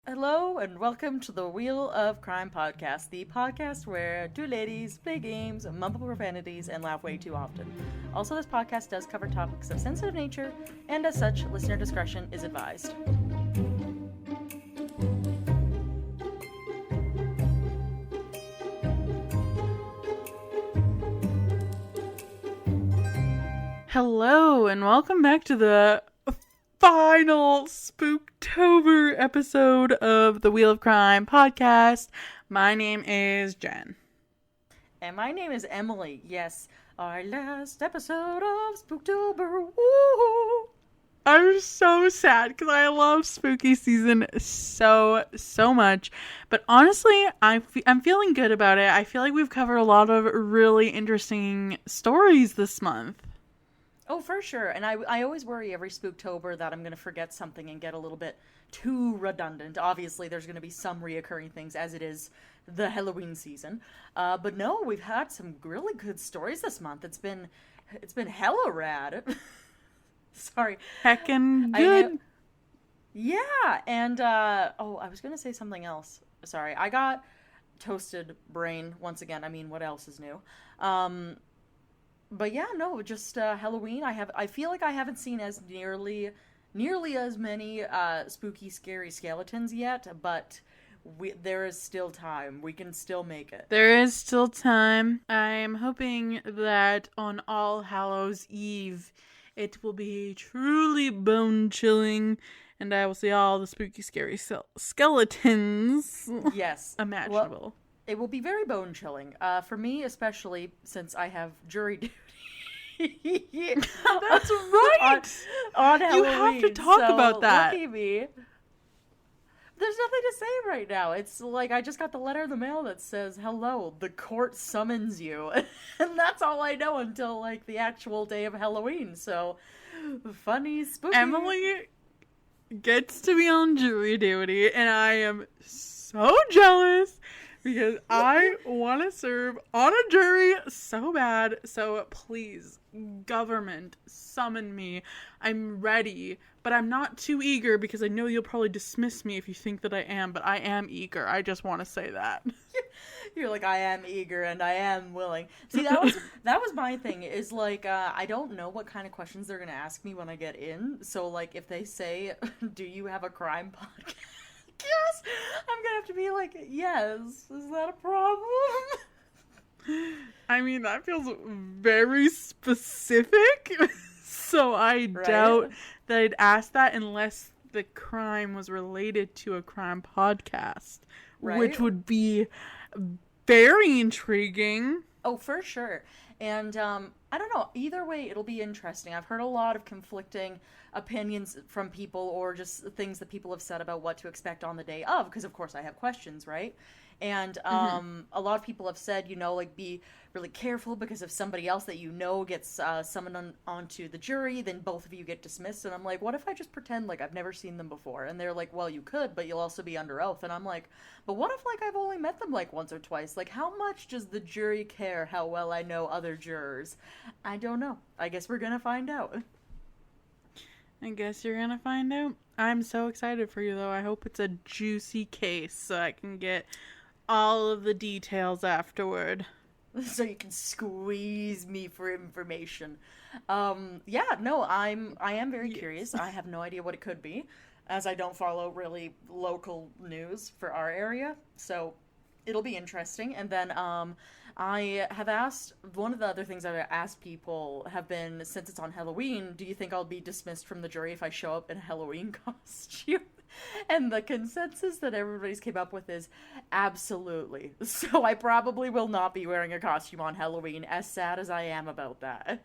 Hello and welcome to the Wheel of Crime podcast, the podcast where two ladies play games, mumble profanities, and laugh way too often. Also, this podcast does cover topics of sensitive nature, and as such, listener discretion is advised. Hello and welcome back to the final Spooktober episode of the Wheel of Crime podcast. My name is Jen. And my name is Emily. Yes, our last episode of Spooktober. Woo! I'm so sad because I love spooky season so much. But honestly, I'm feeling good about it. I feel like we've covered a lot of really interesting stories this month. Oh, for sure. And I always worry every Spooktober that I'm going to forget something and get a little bit too redundant. Obviously, there's going to be some reoccurring things as it is the Halloween season. But no, we've had some really good stories this month. It's been hella rad. Sorry. Heckin' good. Yeah. And, I was going to say something else. Sorry. I got toasted brain once again. I mean, what else is new? But yeah, no, just Halloween. I feel like I haven't seen as nearly as many spooky, scary skeletons yet, but there is still time. We can still make it. There is still time. I'm hoping that on All Hallows Eve, it will be truly bone-chilling, and I will see all the spooky, scary skeletons. Yes. Imaginable. Well, it will be very bone-chilling. For me, especially, since I have jury duty. That's right! on Halloween. You have to talk about that. Lucky me. There's nothing to say right now. It's like I just got the letter in the mail that says, "Hello, the court summons you." And that's all I know until, like, the actual day of Halloween. So, funny, spooky. Emily gets to be on jury duty, and I am so jealous. Because I want to serve on a jury so bad. So please, government, summon me. I'm ready. But I'm not too eager because I know you'll probably dismiss me if you think that I am. But I am eager. I just want to say that. You're like, I am eager and I am willing. See, that was my thing. Is like, I don't know what kind of questions they're going to ask me when I get in. So, like, if they say, do you have a crime podcast? Yes, I'm gonna have to be like, yes. Is that a problem? I mean, that feels very specific. So I doubt that I'd ask that unless the crime was related to a crime podcast, which would be very intriguing. Oh, for sure. And I don't know. Either way, it'll be interesting. I've heard a lot of conflicting opinions from people, or just things that people have said about what to expect on the day of, because of course I have questions, right? And a lot of people have said, like, be really careful because if somebody else that gets summoned onto the jury, then both of you get dismissed. And I'm like, what if I just pretend like I've never seen them before? And they're like, well, you could, but you'll also be under oath. And I'm like, but what if, like, I've only met them like once or twice? Like, how much does the jury care how well I know other jurors? I don't know. I guess we're gonna find out. I guess you're gonna find out. I'm so excited for you, though. I hope it's a juicy case so I can get all of the details afterward. So you can squeeze me for information. I am very curious. I have no idea what it could be, as I don't follow really local news for our area. So it'll be interesting. And then I have asked, one of the other things I've asked people have been, since it's on Halloween, do you think I'll be dismissed from the jury if I show up in a Halloween costume? And the consensus that everybody's came up with is absolutely. So I probably will not be wearing a costume on Halloween, as sad as I am about that.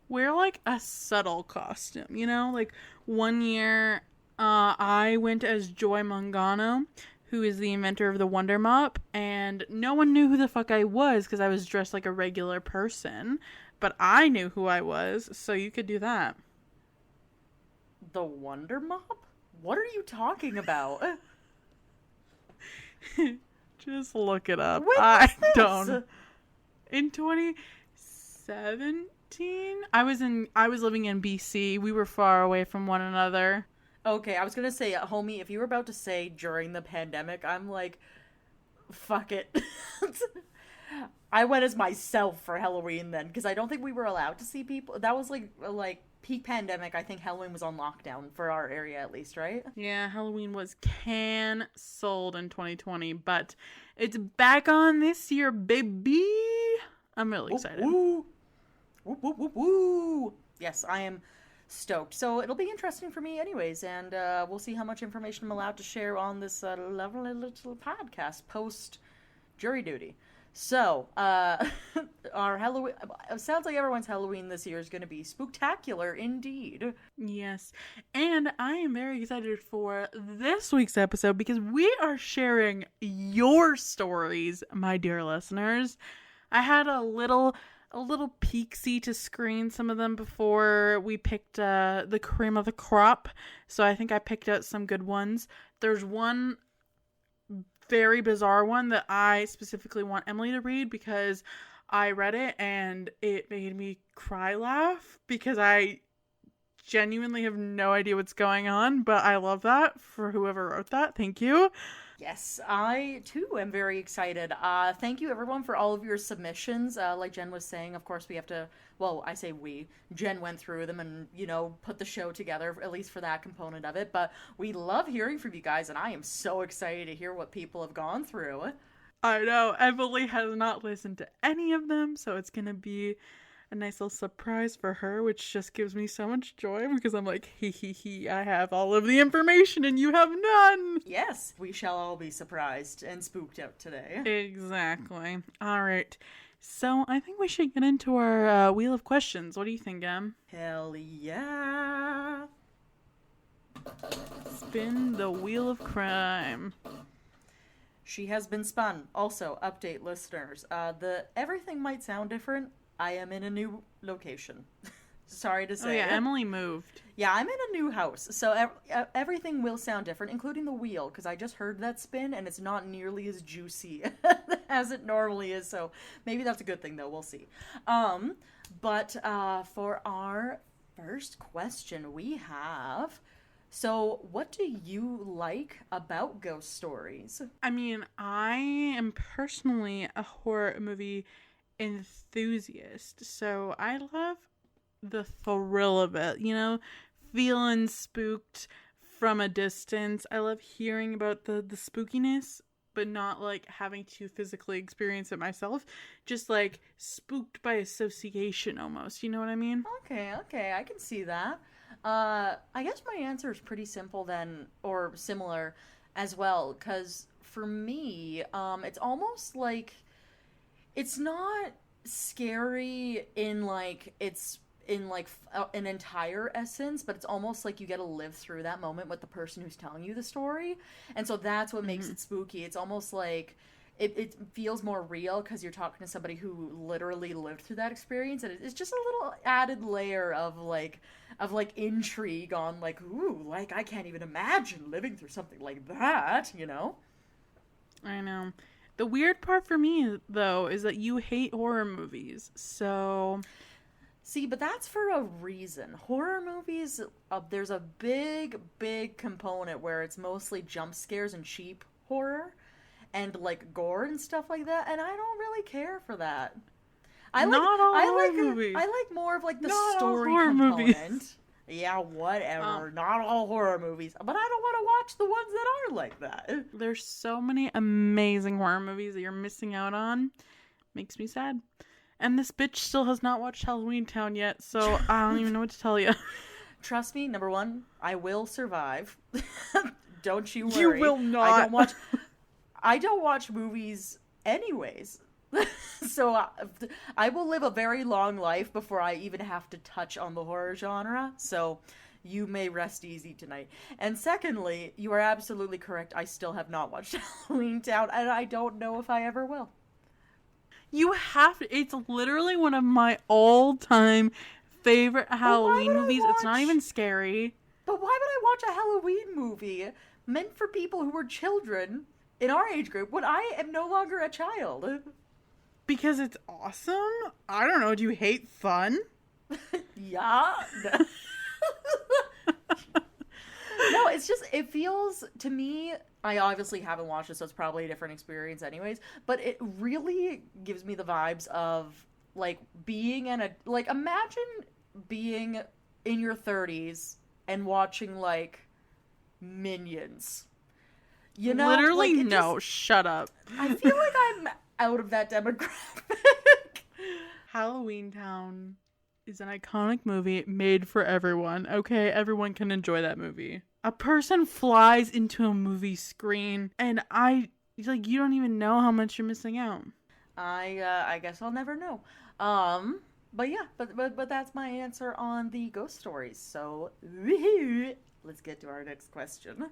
Wear, like, a subtle costume, Like, one year, I went as Joy Mangano, who is the inventor of the Wonder Mop, and no one knew who the fuck I was because I was dressed like a regular person, but I knew who I was, so you could do that. The Wonder Mop? What are you talking about? Just look it up. When I was this? don't. In 2017, I was living in BC. We were far away from one another. Okay, I was gonna say, homie, if you were about to say during the pandemic, I'm like, fuck it. I went as myself for Halloween then, because I don't think we were allowed to see people. That was like peak pandemic. I think Halloween was on lockdown for our area at least, right? Yeah, Halloween was canceled in 2020, but it's back on this year, baby. I'm really excited. Woo, woo, woo, woo, woo. Yes, I am stoked. So it'll be interesting for me, anyways, and we'll see how much information I'm allowed to share on this lovely little podcast post jury duty. So, our Halloween, it sounds like everyone's Halloween this year is going to be spooktacular indeed. Yes, and I am very excited for this week's episode because we are sharing your stories, my dear listeners. I had a little peek-see to screen some of them before we picked the cream of the crop, so I think I picked out some good ones. There's one very bizarre one that I specifically want Emily to read because I read it and it made me cry laugh because I genuinely have no idea what's going on, but I love that for whoever wrote that. Thank you. Yes, I too am very excited. Thank you everyone for all of your submissions. Like Jen was saying, of course we have to, well, I say we. Jen went through them and, put the show together, at least for that component of it. But we love hearing from you guys, and I am so excited to hear what people have gone through. I know, Emily has not listened to any of them, so it's going to be a nice little surprise for her, which just gives me so much joy because I'm like, hee, I have all of the information and you have none. Yes, we shall all be surprised and spooked out today. Exactly. All right. So I think we should get into our wheel of questions. What do you think, Em? Hell yeah. Spin the wheel of crime. She has been spun. Also, update listeners. Everything might sound different. I am in a new location. Sorry to say. Oh yeah, Emily moved. Yeah, I'm in a new house, so everything will sound different, including the wheel, because I just heard that spin, and it's not nearly as juicy as it normally is, so maybe that's a good thing, though. We'll see. But for our first question, we have... So, what do you like about ghost stories? I mean, I am personally a horror movie enthusiast, so I love the thrill of it, feeling spooked from a distance. I love hearing about the spookiness, but not like having to physically experience it myself, just like spooked by association almost, you know what I mean? Okay, I can see that. I guess my answer is pretty simple then, or similar as well, because for me, it's almost like it's not scary in an entire essence, but it's almost like you get to live through that moment with the person who's telling you the story, and so that's what makes it spooky. It's almost like it feels more real because you're talking to somebody who literally lived through that experience, and it's just a little added layer of intrigue on ooh, I can't even imagine living through something like that, I know. The weird part for me, though, is that you hate horror movies, so... See, but that's for a reason. Horror movies, there's a big, big component where it's mostly jump scares and cheap horror, and, gore and stuff like that, and I don't really care for that. I like more of, the Not story all horror component. movies. Yeah, whatever. Not all horror movies. But I don't want to watch the ones that are like that. There's so many amazing horror movies that you're missing out on. Makes me sad. And this bitch still has not watched Halloween Town yet, so I don't even know what to tell you. Trust me, number one, I will survive. Don't you worry. You will not. I don't watch movies anyways. So I will live a very long life before I even have to touch on the horror genre. So you may rest easy tonight. And secondly, you are absolutely correct. I still have not watched Halloween Town, and I don't know if I ever will. You have to. It's literally one of my all-time favorite Halloween movies. It's not even scary. But why would I watch a Halloween movie meant for people who were children in our age group when I am no longer a child? Because it's awesome? I don't know. Do you hate fun? Yeah. No, it's just, it feels to me, I obviously haven't watched it, so it's probably a different experience anyways, but it really gives me the vibes of like being in a, like imagine being in your 30s and watching like Minions. You know, Literally, like no, shut up. I feel like I'm out of that demographic. Halloween Town is an iconic movie made for everyone. Okay, everyone can enjoy that movie. A person flies into a movie screen, and you don't even know how much you're missing out. I guess I'll never know. But yeah, but that's my answer on the ghost stories. So let's get to our next question.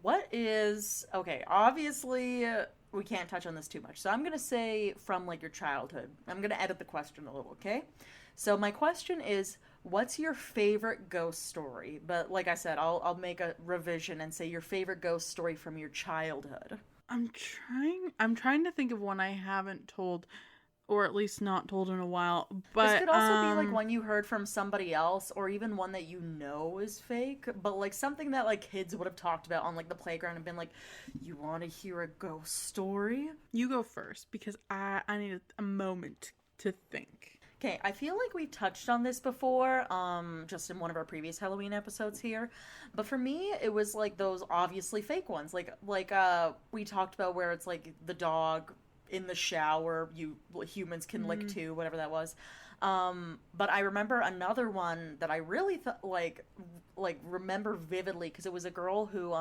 What is okay? Obviously, we can't touch on this too much, so I'm gonna say from like your childhood. I'm gonna edit the question a little, okay? So my question is, what's your favorite ghost story? But like I said, I'll make a revision and say your favorite ghost story from your childhood. I'm trying to think of one I haven't told, or at least not told in a while. But This could also be like one you heard from somebody else, or even one that you know is fake, but like something that like kids would have talked about on like the playground and been like, "You want to hear a ghost story?" You go first because I need a moment to think. Okay, I feel like we touched on this before, just in one of our previous Halloween episodes here. But for me, it was like those obviously fake ones. Like we talked about where it's like the dog in the shower, humans can lick too, whatever that was. But I remember another one that I really remember vividly because it was a girl who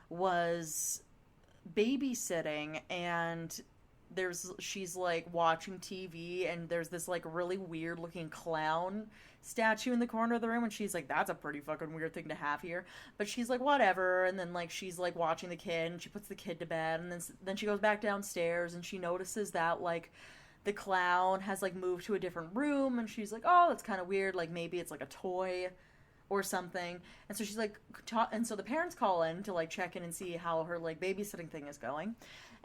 was babysitting, and she's like watching TV, and there's this like really weird looking clown statue in the corner of the room, and she's like, that's a pretty fucking weird thing to have here, but she's like, whatever. And then like she's like watching the kid, and she puts the kid to bed, and then she goes back downstairs, and she notices that like the clown has like moved to a different room, and she's like, oh, that's kind of weird, like maybe it's like a toy or something. And so she's like, and so the parents call in to like check in and see how her like babysitting thing is going.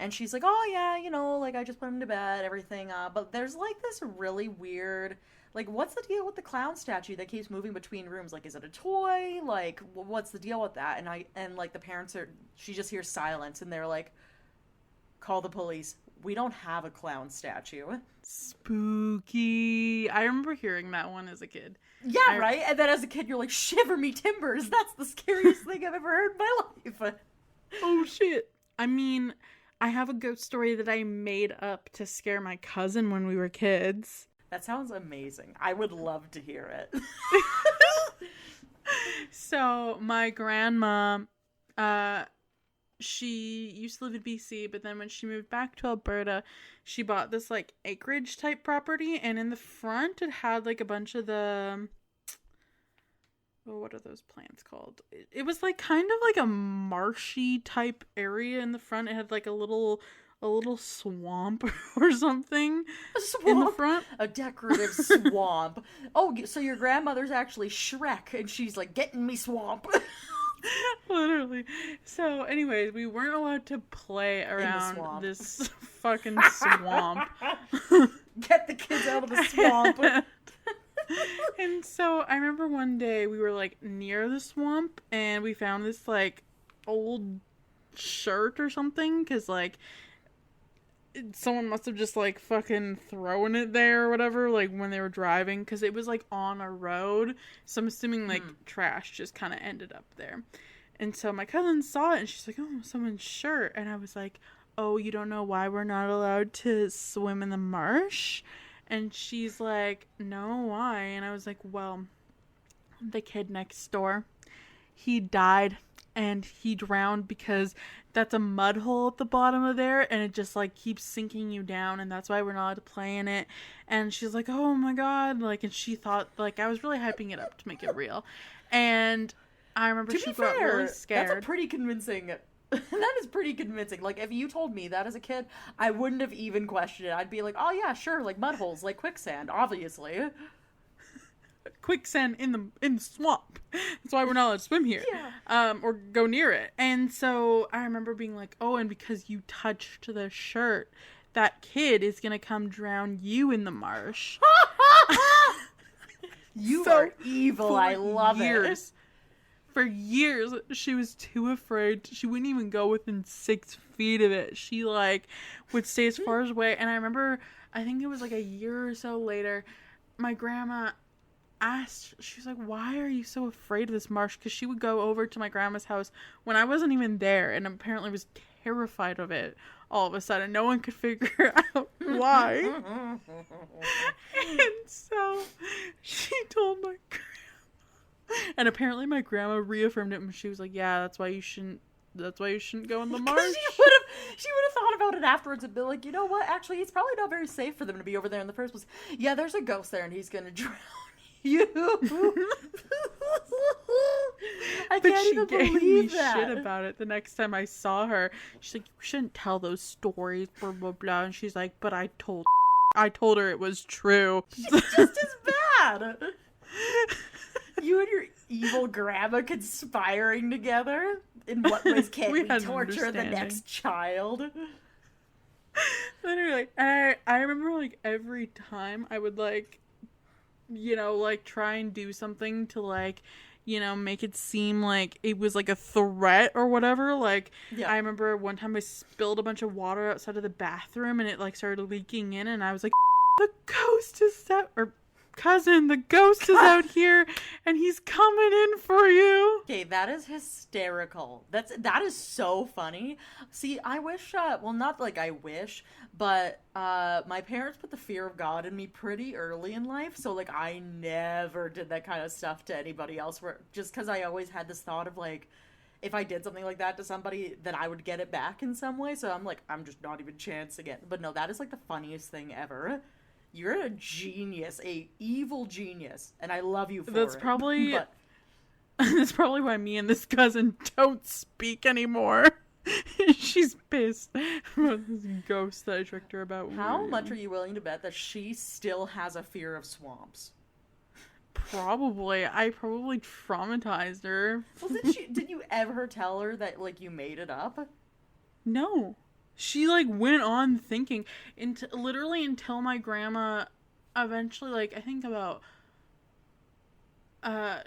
And she's like, oh yeah, like I just put him to bed, everything. But there's like this really weird, like, what's the deal with the clown statue that keeps moving between rooms? Like, is it a toy? Like, what's the deal with that? And like the parents she just hears silence, and they're like, call the police. We don't have a clown statue. Spooky. I remember hearing that one as a kid. Yeah, right? And then as a kid, you're like, shiver me timbers. That's the scariest thing I've ever heard in my life. Oh, shit. I mean, I have a ghost story that I made up to scare my cousin when we were kids. That sounds amazing. I would love to hear it. So, my grandma, she used to live in BC, but then when she moved back to Alberta, she bought this like acreage type property, and in the front it had like a bunch of the what are those plants called? It was like kind of like a marshy type area in the front. It had like a little swamp or something in the front. A decorative swamp. Oh, so your grandmother's actually Shrek, and she's like, getting me swamp. Literally. So, anyways, we weren't allowed to play around this fucking swamp. Get the kids out of the swamp. And so, I remember one day we were, like, near the swamp, and we found this, like, old shirt or something, because, like, someone must have just, like, fucking thrown it there or whatever, like, when they were driving, because it was, like, on a road, so I'm assuming, like, trash just kind of ended up there. And so my cousin saw it, and she's like, oh, someone's shirt, and I was like, oh, you don't know why we're not allowed to swim in the marsh? And she's like, no, why? And I was like, well, the kid next door, he died. And he drowned because that's a mud hole at the bottom of there, and it just like keeps sinking you down, and that's why we're not allowed to play in it. And she's like, oh my god, like, and she thought like I was really hyping it up to make it real. And I remember she got really scared. That's a pretty convincing. That is pretty convincing. Like, if you told me that as a kid, I wouldn't have even questioned it. I'd be like, oh yeah, sure, like mud holes, like quicksand, obviously. Quicksand in the swamp. That's why we're not allowed to swim here. Yeah. Or go near it. And so I remember being like, oh, and because you touched the shirt, that kid is gonna come drown you in the marsh. You So, are evil. I love it. For years, she was too afraid. She wouldn't even go within 6 feet of it. She, like, would stay as far away. And I remember, I think it was like a year or so later, my grandma asked, she was like, why are you so afraid of this marsh? Because she would go over to my grandma's house when I wasn't even there, and apparently was terrified of it all of a sudden. No one could figure out why. And so she told my grandma, and apparently my grandma reaffirmed it, and she was like, yeah, that's why you shouldn't go in the marsh. She would have thought about it afterwards and been like, you know what, actually it's probably not very safe for them to be over there in the first place. Yeah, there's a ghost there and he's gonna drown you. I But can't she even gave believe me that. shit about it the next time I saw her. She's like, you shouldn't tell those stories, blah blah blah. And she's like, but I told her it was true. It's just as bad. You and your evil grandma conspiring together. In what ways can't we had an torture the understanding. next child? Literally, and I remember, like, every time I would, like, you know, like, try and do something to, like, you know, make it seem like it was, like, a threat or whatever. Like, Yeah. I remember one time I spilled a bunch of water outside of the bathroom and it, like, started leaking in, and I was like, the ghost is out, or cousin, the ghost is out here and he's coming in for you. Okay, that is hysterical. That is so funny. See, I wish, well, not like I wish, but my parents put the fear of God in me pretty early in life, so like I never did that kind of stuff to anybody else, just because I always had this thought of like, if I did something like that to somebody, then I would get it back in some way, so I'm like, I'm just not even chancing it. But no, that is like the funniest thing ever. You're a genius, a evil genius, and I love you for That's it. probably But that's probably why me and this cousin don't speak anymore. She's pissed about this ghost that I tricked her about. how much are you willing to bet that she still has a fear of swamps? Probably. I probably traumatized her. Well, did you ever tell her that like you made it up? No. She, like, went on thinking literally until my grandma eventually, like, I think about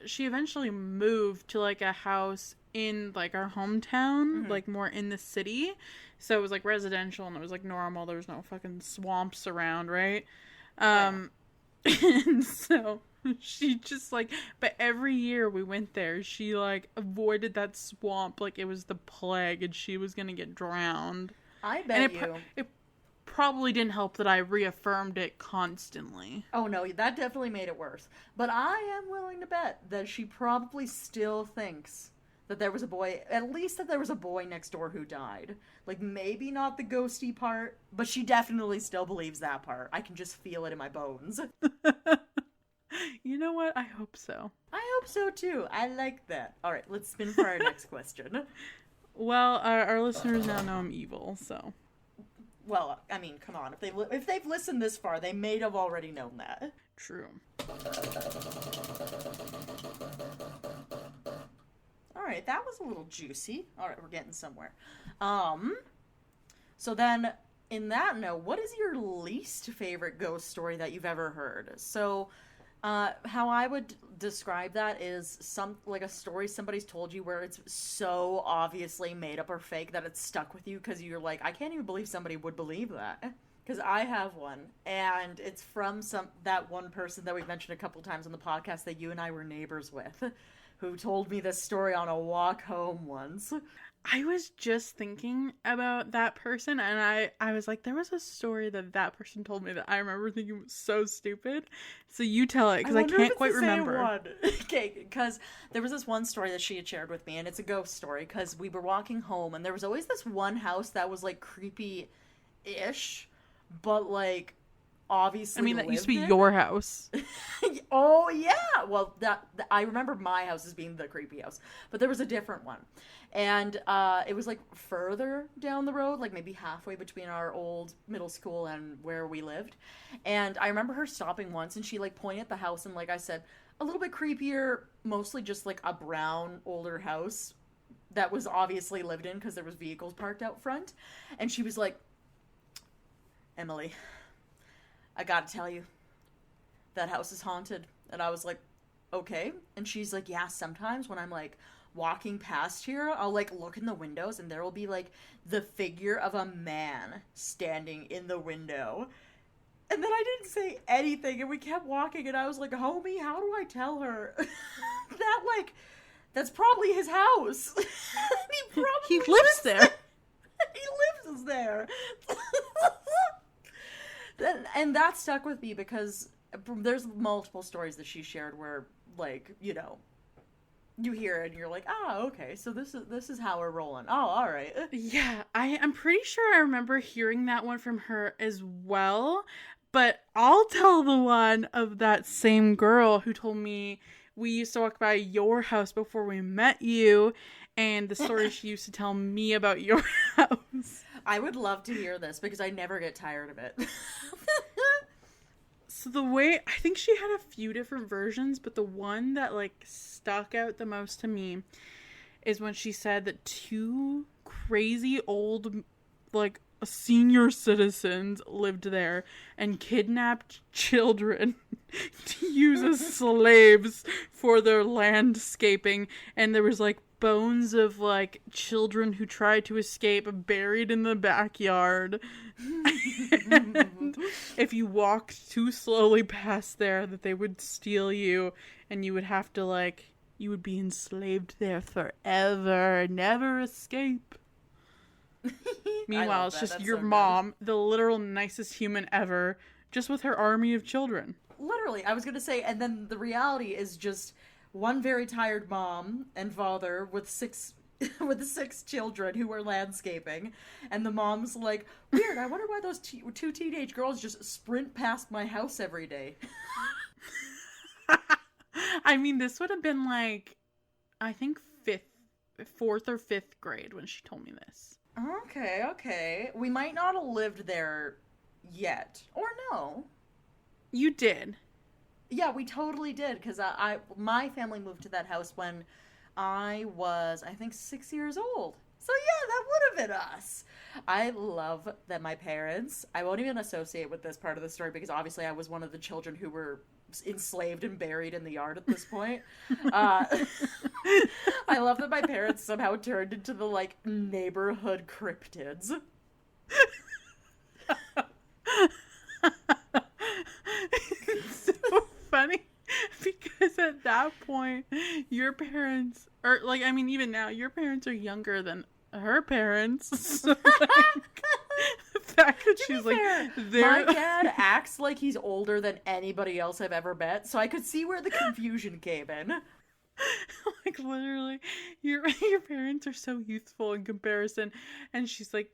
she eventually moved to, like, a house in, like, our hometown, like, more in the city. So it was, like, residential and it was, like, normal. There was no fucking swamps around, right? And so she just, like, but every year we went there, she, like, avoided that swamp like it was the plague and she was gonna get drowned. I bet It probably didn't help that I reaffirmed it constantly. Oh no, that definitely made it worse. But I am willing to bet that she probably still thinks that there was a boy, at least that there was a boy next door who died. Like, maybe not the ghosty part, but she definitely still believes that part. I can just feel it in my bones. You know what? I hope so. I hope so too. I like that. All right, let's spin for our next question. Well, our listeners now know I'm evil, so. Well, I mean, come on. If they've listened this far, they may have already known that. True. All right, that was a little juicy. All right, we're getting somewhere. So then, in that note, what is your least favorite ghost story that you've ever heard? So, how I would describe that is a story somebody's told you where it's so obviously made up or fake that it's stuck with you because you're like, I can't even believe somebody would believe that. Because I have one, and it's from that one person that we've mentioned a couple times on the podcast that you and I were neighbors with, who told me this story on a walk home once. I was just thinking about that person, and I was like, there was a story that person told me that I remember thinking was so stupid. So you tell it, because I can't quite remember. Okay, because there was this one story that she had shared with me, and it's a ghost story, because we were walking home, and there was always this one house that was, like, creepy-ish, but, like, obviously I mean, that used to be lived in. your house. Oh, yeah! Well, I remember my house as being the creepy house, but there was a different one. And it was, like, further down the road, like, maybe halfway between our old middle school and where we lived. And I remember her stopping once, and she, like, pointed at the house, and, like I said, a little bit creepier, mostly just, like, a brown, older house that was obviously lived in because there was vehicles parked out front. And she was like, Emily, I gotta tell you, that house is haunted. And I was like, okay. And she's like, yeah, sometimes when I'm like walking past here, I'll like look in the windows and there will be like the figure of a man standing in the window. And then I didn't say anything and we kept walking and I was like, homie, how do I tell her that like that's probably his house? He lives there. He lives there. And that stuck with me because there's multiple stories that she shared where, like, you know, you hear it and you're like, okay, so this is how we're rolling. Oh, all right. Yeah, I'm pretty sure I remember hearing that one from her as well, but I'll tell the one of that same girl who told me we used to walk by your house before we met you, and the story she used to tell me about your house. I would love to hear this because I never get tired of it. So the way, I think she had a few different versions, but the one that like stuck out the most to me is when she said that two crazy old, like, senior citizens lived there and kidnapped children to use as slaves for their landscaping, and there was like bones of like children who tried to escape buried in the backyard. And if you walked too slowly past there, that they would steal you and you would have to like, you would be enslaved there forever, never escape. Meanwhile, it's just That's your so mom, the literal nicest human ever, just with her army of children. Literally, I was gonna say, and then the reality is just one very tired mom and father with six children who are landscaping, and the mom's like, weird, I wonder why those two teenage girls just sprint past my house every day. I mean, this would have been like, I think fourth or fifth grade when she told me this. Okay. We might not have lived there yet. Or no. You did. Yeah, we totally did, because my family moved to that house when I was, I think, 6 years old. So yeah, that would have been us. I love that my parents, I won't even associate with this part of the story because obviously I was one of the children who were enslaved and buried in the yard at this point. I love that my parents somehow turned into the, like, neighborhood cryptids. It's so funny because at that point your parents are like, I mean, even now your parents are younger than her parents. So, like, the fact that she's like, my dad acts like he's older than anybody else I've ever met, so I could see where the confusion came in. Like, literally, your parents are so youthful in comparison, and she's like,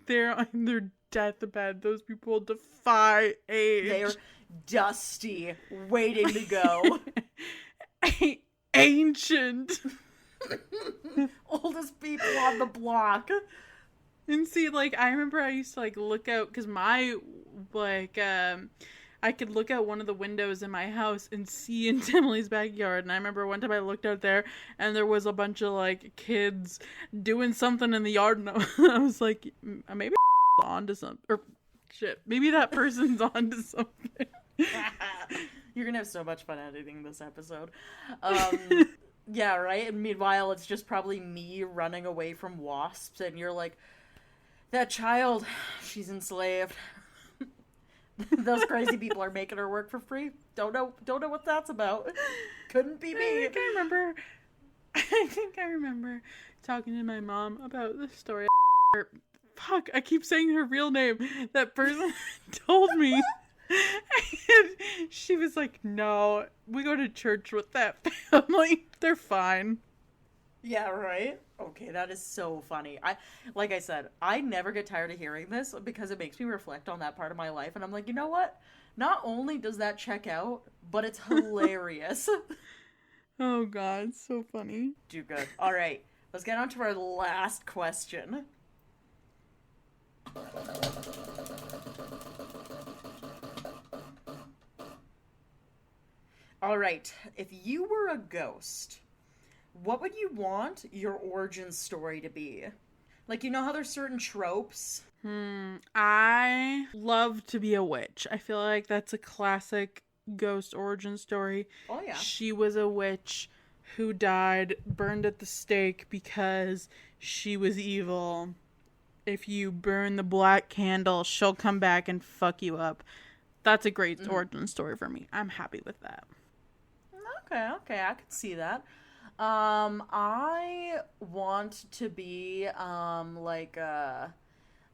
they're on their deathbed. Those people defy age. They're dusty, waiting to go. Ancient. Oldest people on the block. And see, like, I remember I used to, like, look out, because my, like, I could look out one of the windows in my house and see into Emily's backyard. And I remember one time I looked out there and there was a bunch of, like, kids doing something in the yard. And I was like, maybe onto something. Or, shit, maybe that person's onto something. You're gonna have so much fun editing this episode. Yeah, right? And meanwhile, it's just probably me running away from wasps, and you're like, that child, she's enslaved. Those crazy people are making her work for free. Don't know what that's about. Couldn't be me. I think I remember talking to my mom about the story. Fuck, I keep saying her real name. That person told me. And she was like, no, we go to church with that family. They're fine. Yeah, right? Okay, that is so funny. Like I said, I never get tired of hearing this because it makes me reflect on that part of my life. And I'm like, you know what? Not only does that check out, but it's hilarious. Oh, God, so funny. Too good. All right, let's get on to our last question. All right, if you were a ghost, what would you want your origin story to be? Like, you know how there's certain tropes? I love to be a witch. I feel like that's a classic ghost origin story. Oh, yeah. She was a witch who died burned at the stake because she was evil. If you burn the black candle, she'll come back and fuck you up. That's a great origin story for me. I'm happy with that. Okay, I could see that. I want to be,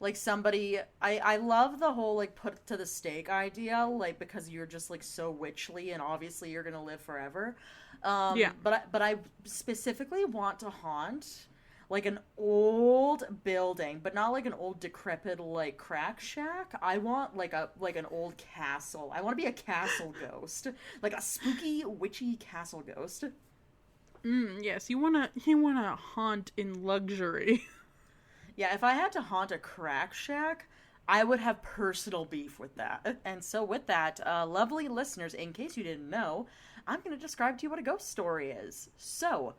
like somebody, I love the whole, like, put to the stake idea, like, because you're just, like, so witchly, and obviously you're gonna live forever. Yeah. But I specifically want to haunt like an old building, but not like an old decrepit like crack shack. I want like an old castle. I want to be a castle ghost, like a spooky witchy castle ghost. Yes, you wanna haunt in luxury. Yeah, if I had to haunt a crack shack, I would have personal beef with that. And so with that, lovely listeners, in case you didn't know, I'm going to describe to you what a ghost story is. So,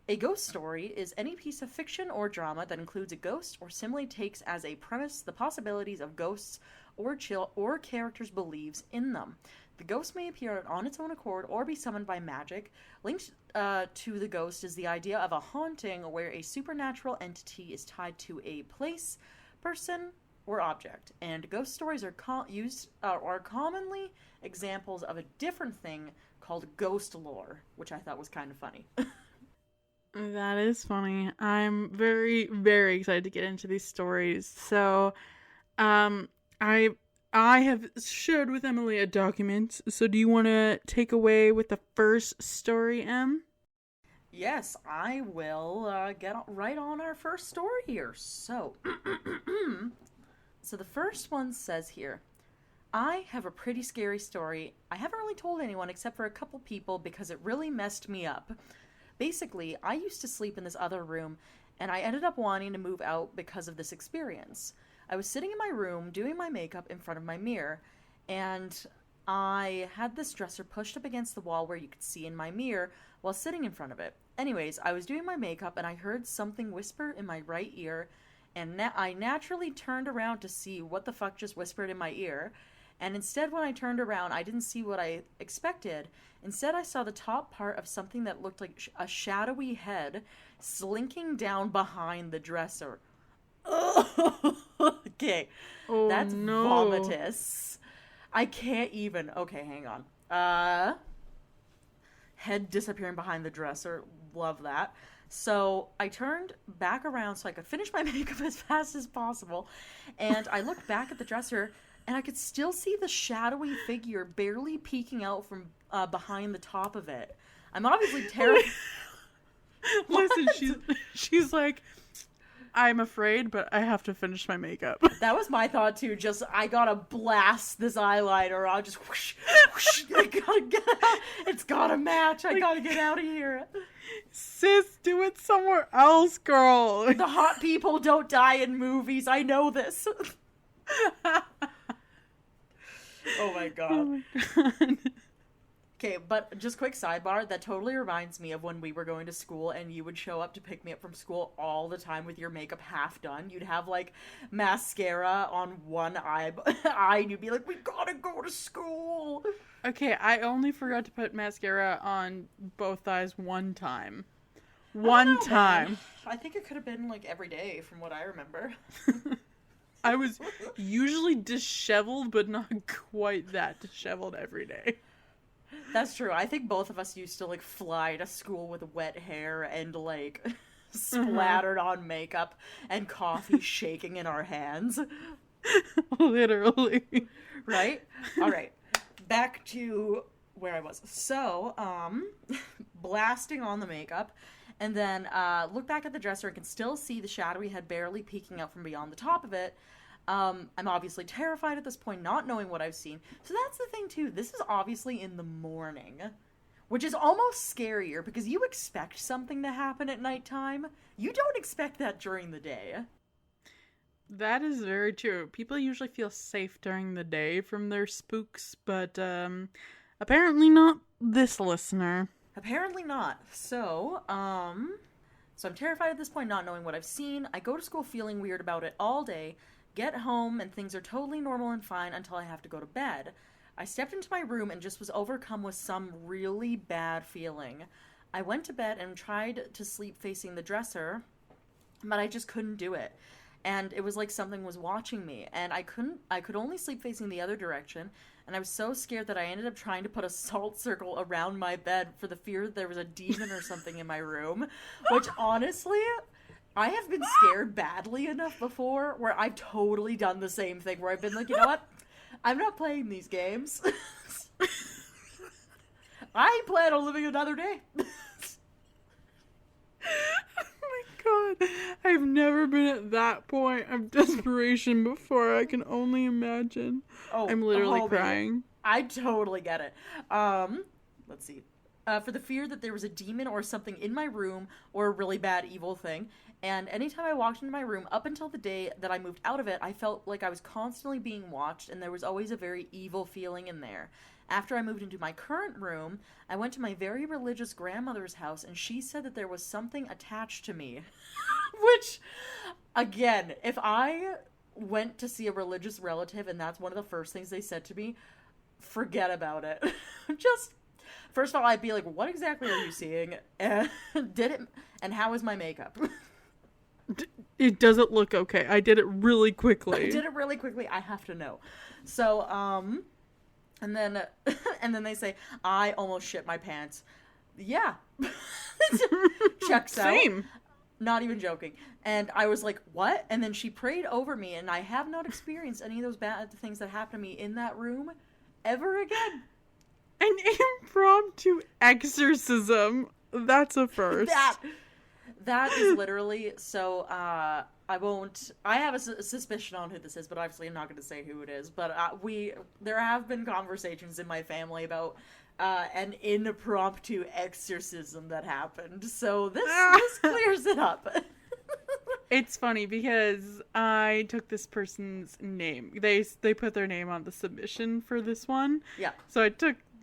a ghost story is any piece of fiction or drama that includes a ghost or simply takes as a premise the possibilities of ghosts or characters' beliefs in them. The ghost may appear on its own accord or be summoned by magic. Linked to the ghost is the idea of a haunting where a supernatural entity is tied to a place, person, or object. And ghost stories are commonly examples of a different thing called ghost lore, which I thought was kind of funny. That is funny. I'm very, very excited to get into these stories. So, I have shared with Emily a document. So, do you want to take away with the first story, Em? Yes, I will get right on our first story here. So, so the first one says here, I have a pretty scary story. I haven't really told anyone except for a couple people because it really messed me up. Basically, I used to sleep in this other room, and I ended up wanting to move out because of this experience. I was sitting in my room doing my makeup in front of my mirror, and I had this dresser pushed up against the wall where you could see in my mirror while sitting in front of it. Anyways, I was doing my makeup, and I heard something whisper in my right ear, and I naturally turned around to see what the fuck just whispered in my ear. And instead, when I turned around, I didn't see what I expected. Instead, I saw the top part of something that looked like a shadowy head slinking down behind the dresser. Okay, Oh, that's no. vomitous. I can't even. Okay, hang on. Head disappearing behind the dresser. Love that. So I turned back around so I could finish my makeup as fast as possible. And I looked back at the dresser, and I could still see the shadowy figure barely peeking out from behind the top of it. I'm obviously terrified. Listen, she's like, I'm afraid, but I have to finish my makeup. That was my thought too. Just I gotta blast this eyeliner. I'll just whoosh, whoosh. I gotta get out. It's gotta match. I gotta get out of here. Sis, do it somewhere else, girl. The hot people don't die in movies. I know this. Oh my god. Oh my god. Okay, but just quick sidebar, that totally reminds me of when we were going to school and you would show up to pick me up from school all the time with your makeup half done. You'd have like mascara on one eye, and you'd be like, we gotta go to school. Okay, I only forgot to put mascara on both eyes one time. One time. Man. I think it could have been like every day from what I remember. I was usually disheveled, but not quite that disheveled every day. That's true. I think both of us used to like fly to school with wet hair and like splattered on makeup and coffee shaking in our hands. Literally. Right? All right. Back to where I was. So, blasting on the makeup, and then look back at the dresser and can still see the shadowy head barely peeking out from beyond the top of it. I'm obviously terrified at this point, not knowing what I've seen. So that's the thing, too. This is obviously in the morning, which is almost scarier because you expect something to happen at nighttime. You don't expect that during the day. That is very true. People usually feel safe during the day from their spooks, but apparently not this listener. Apparently not. So I'm terrified at this point, not knowing what I've seen. I go to school feeling weird about it all day. Get home and things are totally normal and fine until I have to go to bed. I stepped into my room and just was overcome with some really bad feeling. I went to bed and tried to sleep facing the dresser, but I just couldn't do it. And it was like something was watching me, and I could only sleep facing the other direction, and I was so scared that I ended up trying to put a salt circle around my bed for the fear that there was a demon or something in my room, which honestly, I have been scared badly enough before where I've totally done the same thing, where I've been like, you know what? I'm not playing these games. I plan on living another day. God, I've never been at that point of desperation before. I can only imagine. Oh, I'm literally crying. I totally get it. Let's see. For the fear that there was a demon or something in my room or a really bad evil thing. And anytime I walked into my room, up until the day that I moved out of it, I felt like I was constantly being watched, and there was always a very evil feeling in there. After I moved into my current room, I went to my very religious grandmother's house, and she said that there was something attached to me. Which, again, if I went to see a religious relative and that's one of the first things they said to me, forget about it. Just, first of all, I'd be like, what exactly are you seeing? And how is my makeup? It doesn't look okay. I did it really quickly. I have to know. So, and then they say, I almost shit my pants. Yeah. Checks out. Same. Not even joking. And I was like, what? And then she prayed over me, and I have not experienced any of those bad things that happened to me in that room ever again. An impromptu exorcism. That's a first. That is literally, so, I have a suspicion on who this is, but obviously I'm not going to say who it is, but there have been conversations in my family about an impromptu exorcism that happened, so this clears it up. It's funny because I took this person's name. They put their name on the submission for this one. Yeah. So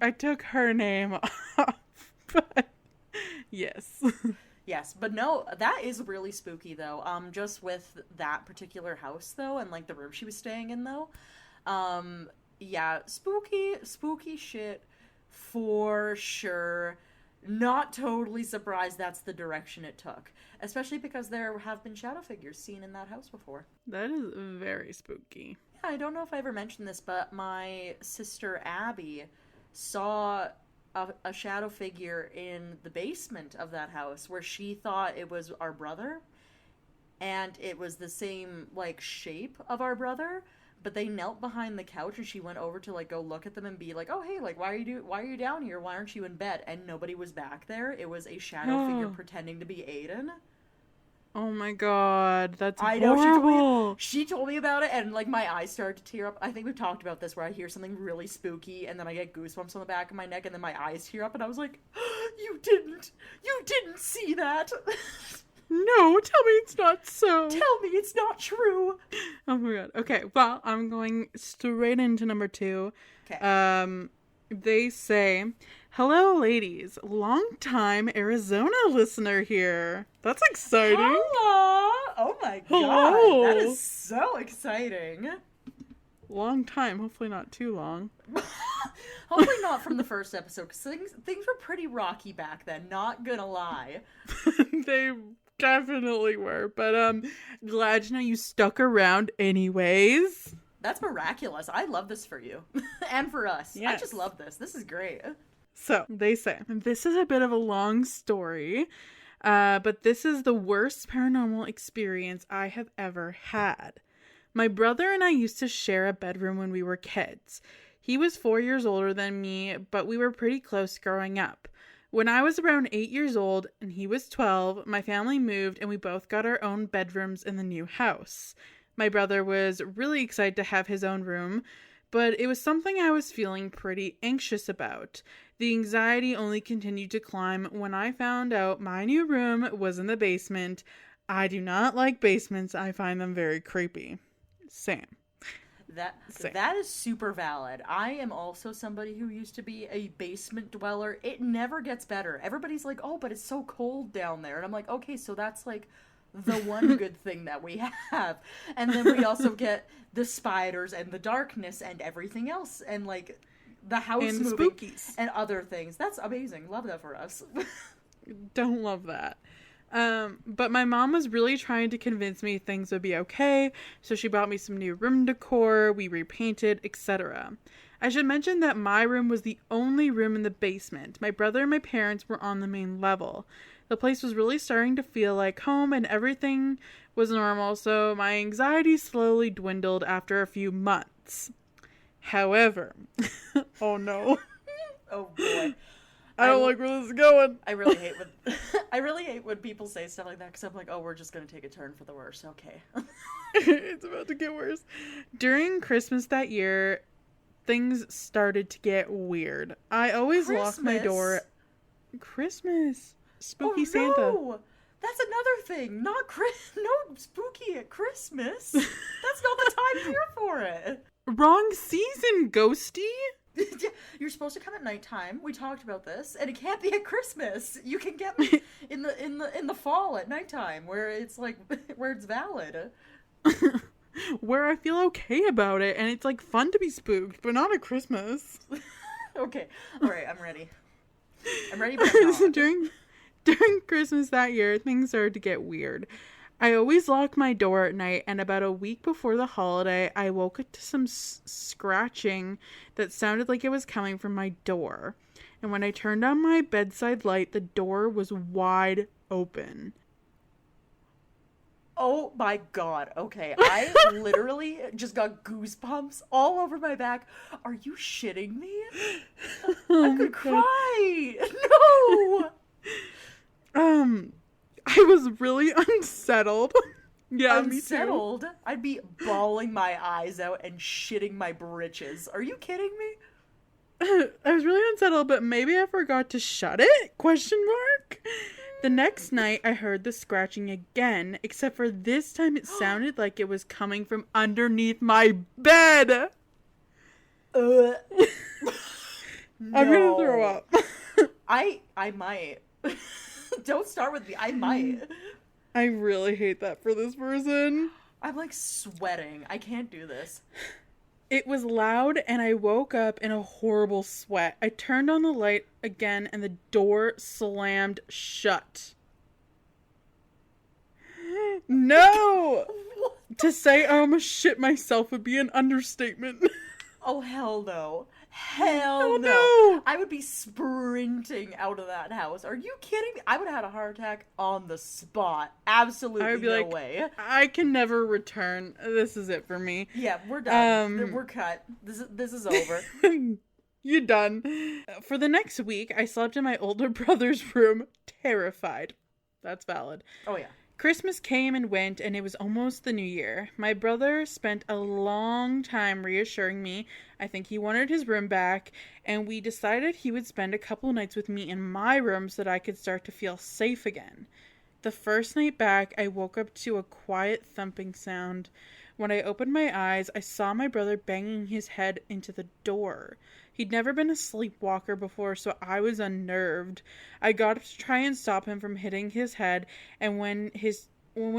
I took her name off, but yes. Yes, but no, that is really spooky though. Just with that particular house though, and like the room she was staying in though. Yeah, spooky shit for sure. Not totally surprised that's the direction it took, especially because there have been shadow figures seen in that house before. That is very spooky. Yeah, I don't know if I ever mentioned this, but my sister Abby saw a shadow figure in the basement of that house where she thought it was our brother, and it was the same like shape of our brother, but they knelt behind the couch and she went over to like go look at them and be like, oh hey, like why are you down here, why aren't you in bed? And nobody was back there. It was a shadow figure pretending to be Aiden. Oh my god, that's I horrible. know, she told me about it, and like my eyes started to tear up. I think we've talked about this, where I hear something really spooky and then I get goosebumps on the back of my neck and then my eyes tear up, and I was like, you didn't see that. No, tell me it's not so. Tell me it's not true. Oh my god. Okay, well, I'm going straight into number 2. Okay. They say, hello, ladies. Long-time Arizona listener here. That's exciting. Hello. Oh my god. Hello. That is so exciting. Long time. Hopefully not too long. Hopefully not from the first episode, because things were pretty rocky back then, not gonna lie. They definitely were. But glad to know you stuck around anyways. That's miraculous. I love this for you. And for us. Yes. I just love this. This is great. So, they say, this is a bit of a long story, but this is the worst paranormal experience I have ever had. My brother and I used to share a bedroom when we were kids. He was 4 years older than me, but we were pretty close growing up. When I was around 8 years old and he was 12, my family moved and we both got our own bedrooms in the new house. My brother was really excited to have his own room, but it was something I was feeling pretty anxious about. The anxiety only continued to climb when I found out my new room was in the basement. I do not like basements. I find them very creepy. Sam. That is super valid. I am also somebody who used to be a basement dweller. It never gets better. Everybody's like, oh, but it's so cold down there. And I'm like, okay, so that's like the one good thing that we have. And then we also get the spiders and the darkness and everything else. And like, the house and the moving spookies. and other things. That's amazing. Love that for us. Don't love that. But my mom was really trying to convince me things would be okay, so she bought me some new room decor, we repainted, etc. I should mention that my room was the only room in the basement. My brother and my parents were on the main level. The place was really starting to feel like home and everything was normal, so my anxiety slowly dwindled after a few months. However, oh no. Oh boy. I don't like where this is going. I really hate when I really hate when people say stuff like that, because I'm like, oh, we're just gonna take a turn for the worse. Okay. It's about to get worse. During Christmas that year, things started to get weird. I always locked my door. Christmas. Spooky Santa. No! That's another thing. No spooky at Christmas. That's not the time here for it. Wrong season, ghosty. You're supposed to come at nighttime. We talked about this, and it can't be at Christmas. You can get me in the fall at nighttime, where it's like where it's valid. Where I feel okay about it, and it's like fun to be spooked, but not at Christmas. Okay, all right, I'm ready. I'm ready, but I'm not. During Christmas that year, things started to get weird. I always locked my door at night, and about a week before the holiday, I woke up to some scratching that sounded like it was coming from my door. And when I turned on my bedside light, the door was wide open. Oh my god, okay. I literally just got goosebumps all over my back. Are you shitting me? I could cry! No! I was really unsettled. Yeah, unsettled? Me too. I'd be bawling my eyes out and shitting my britches. Are you kidding me? I was really unsettled, but maybe I forgot to shut it? ? The next night, I heard the scratching again, except for this time it sounded like it was coming from underneath my bed. No. I'm gonna throw up. I might. Don't start with me. I might. I really hate that for this person. I'm like sweating. I can't do this. It was loud and I woke up in a horrible sweat. I turned on the light again and the door slammed shut. No! To say I almost shit myself would be an understatement. Oh, hell no. Hell no. No. I would be sprinting out of that house. Are you kidding me? I would have had a heart attack on the spot. Absolutely I would be no like, way. I can never return. This is it for me. Yeah, we're done. We're cut. This is over. You done. For the next week, I slept in my older brother's room, terrified. That's valid. Oh, yeah. Christmas came and went, and it was almost the new year. My brother spent a long time reassuring me. I think he wanted his room back, and we decided he would spend a couple nights with me in my room so that I could start to feel safe again. The first night back, I woke up to a quiet thumping sound. When I opened my eyes, I saw my brother banging his head into the door. He'd never been a sleepwalker before, so I was unnerved. I got up to try and stop him from hitting his head, and when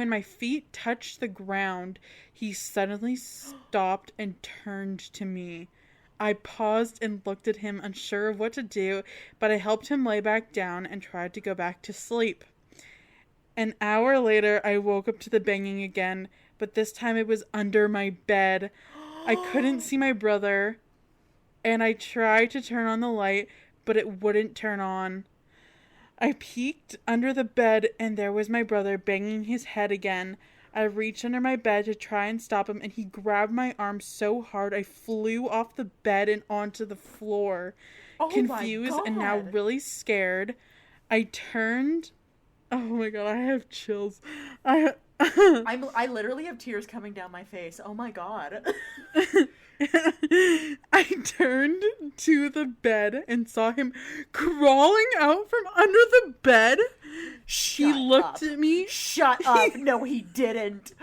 my feet touched the ground, he suddenly stopped and turned to me. I paused and looked at him, unsure of what to do, but I helped him lay back down and tried to go back to sleep. An hour later, I woke up to the banging again, but this time it was under my bed. I couldn't see my brother, and I tried to turn on the light, but it wouldn't turn on. I peeked under the bed, and there was my brother banging his head again. I reached under my bed to try and stop him, and he grabbed my arm so hard I flew off the bed and onto the floor. Oh, confused and now really scared, I turned... Oh my god, I have chills. I literally have tears coming down my face. Oh my god. I turned to the bed and saw him crawling out from under the bed. He looked at me. Shut up. No, he didn't.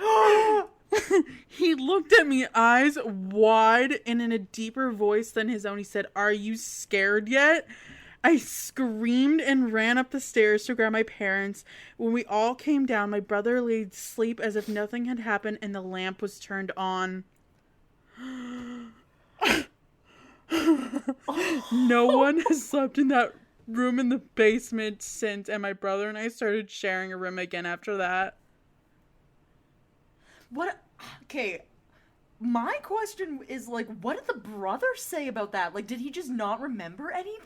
He looked at me, eyes wide, and in a deeper voice than his own, he said, "Are you scared yet?" I screamed and ran up the stairs to grab my parents. When we all came down, my brother lay asleep as if nothing had happened and the lamp was turned on. No one has slept in that room in the basement since, and my brother and I started sharing a room again after that. What? Okay. My question is, like, what did the brother say about that? Like, did he just not remember anything?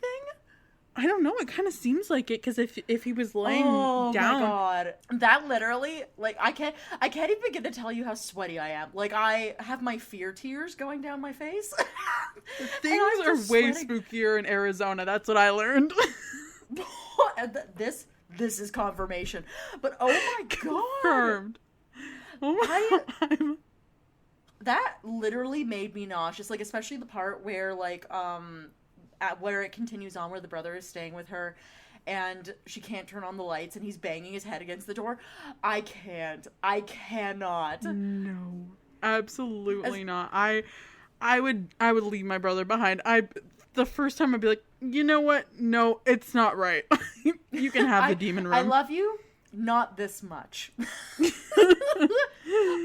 I don't know. It kind of seems like it, because if he was laying Oh down, my god. That literally, like, I can't even begin to tell you how sweaty I am. Like, I have my fear tears going down my face. things are way spookier in Arizona. That's what I learned. This is confirmation. But oh my god. Confirmed. Oh my god. That literally made me nauseous. Like, especially the part where, like, where it continues on, where the brother is staying with her and she can't turn on the lights and he's banging his head against the door. I cannot. No, absolutely not. I would leave my brother behind. The first time I'd be like, you know what? No, it's not right. You can have the demon room. I love you, not this much.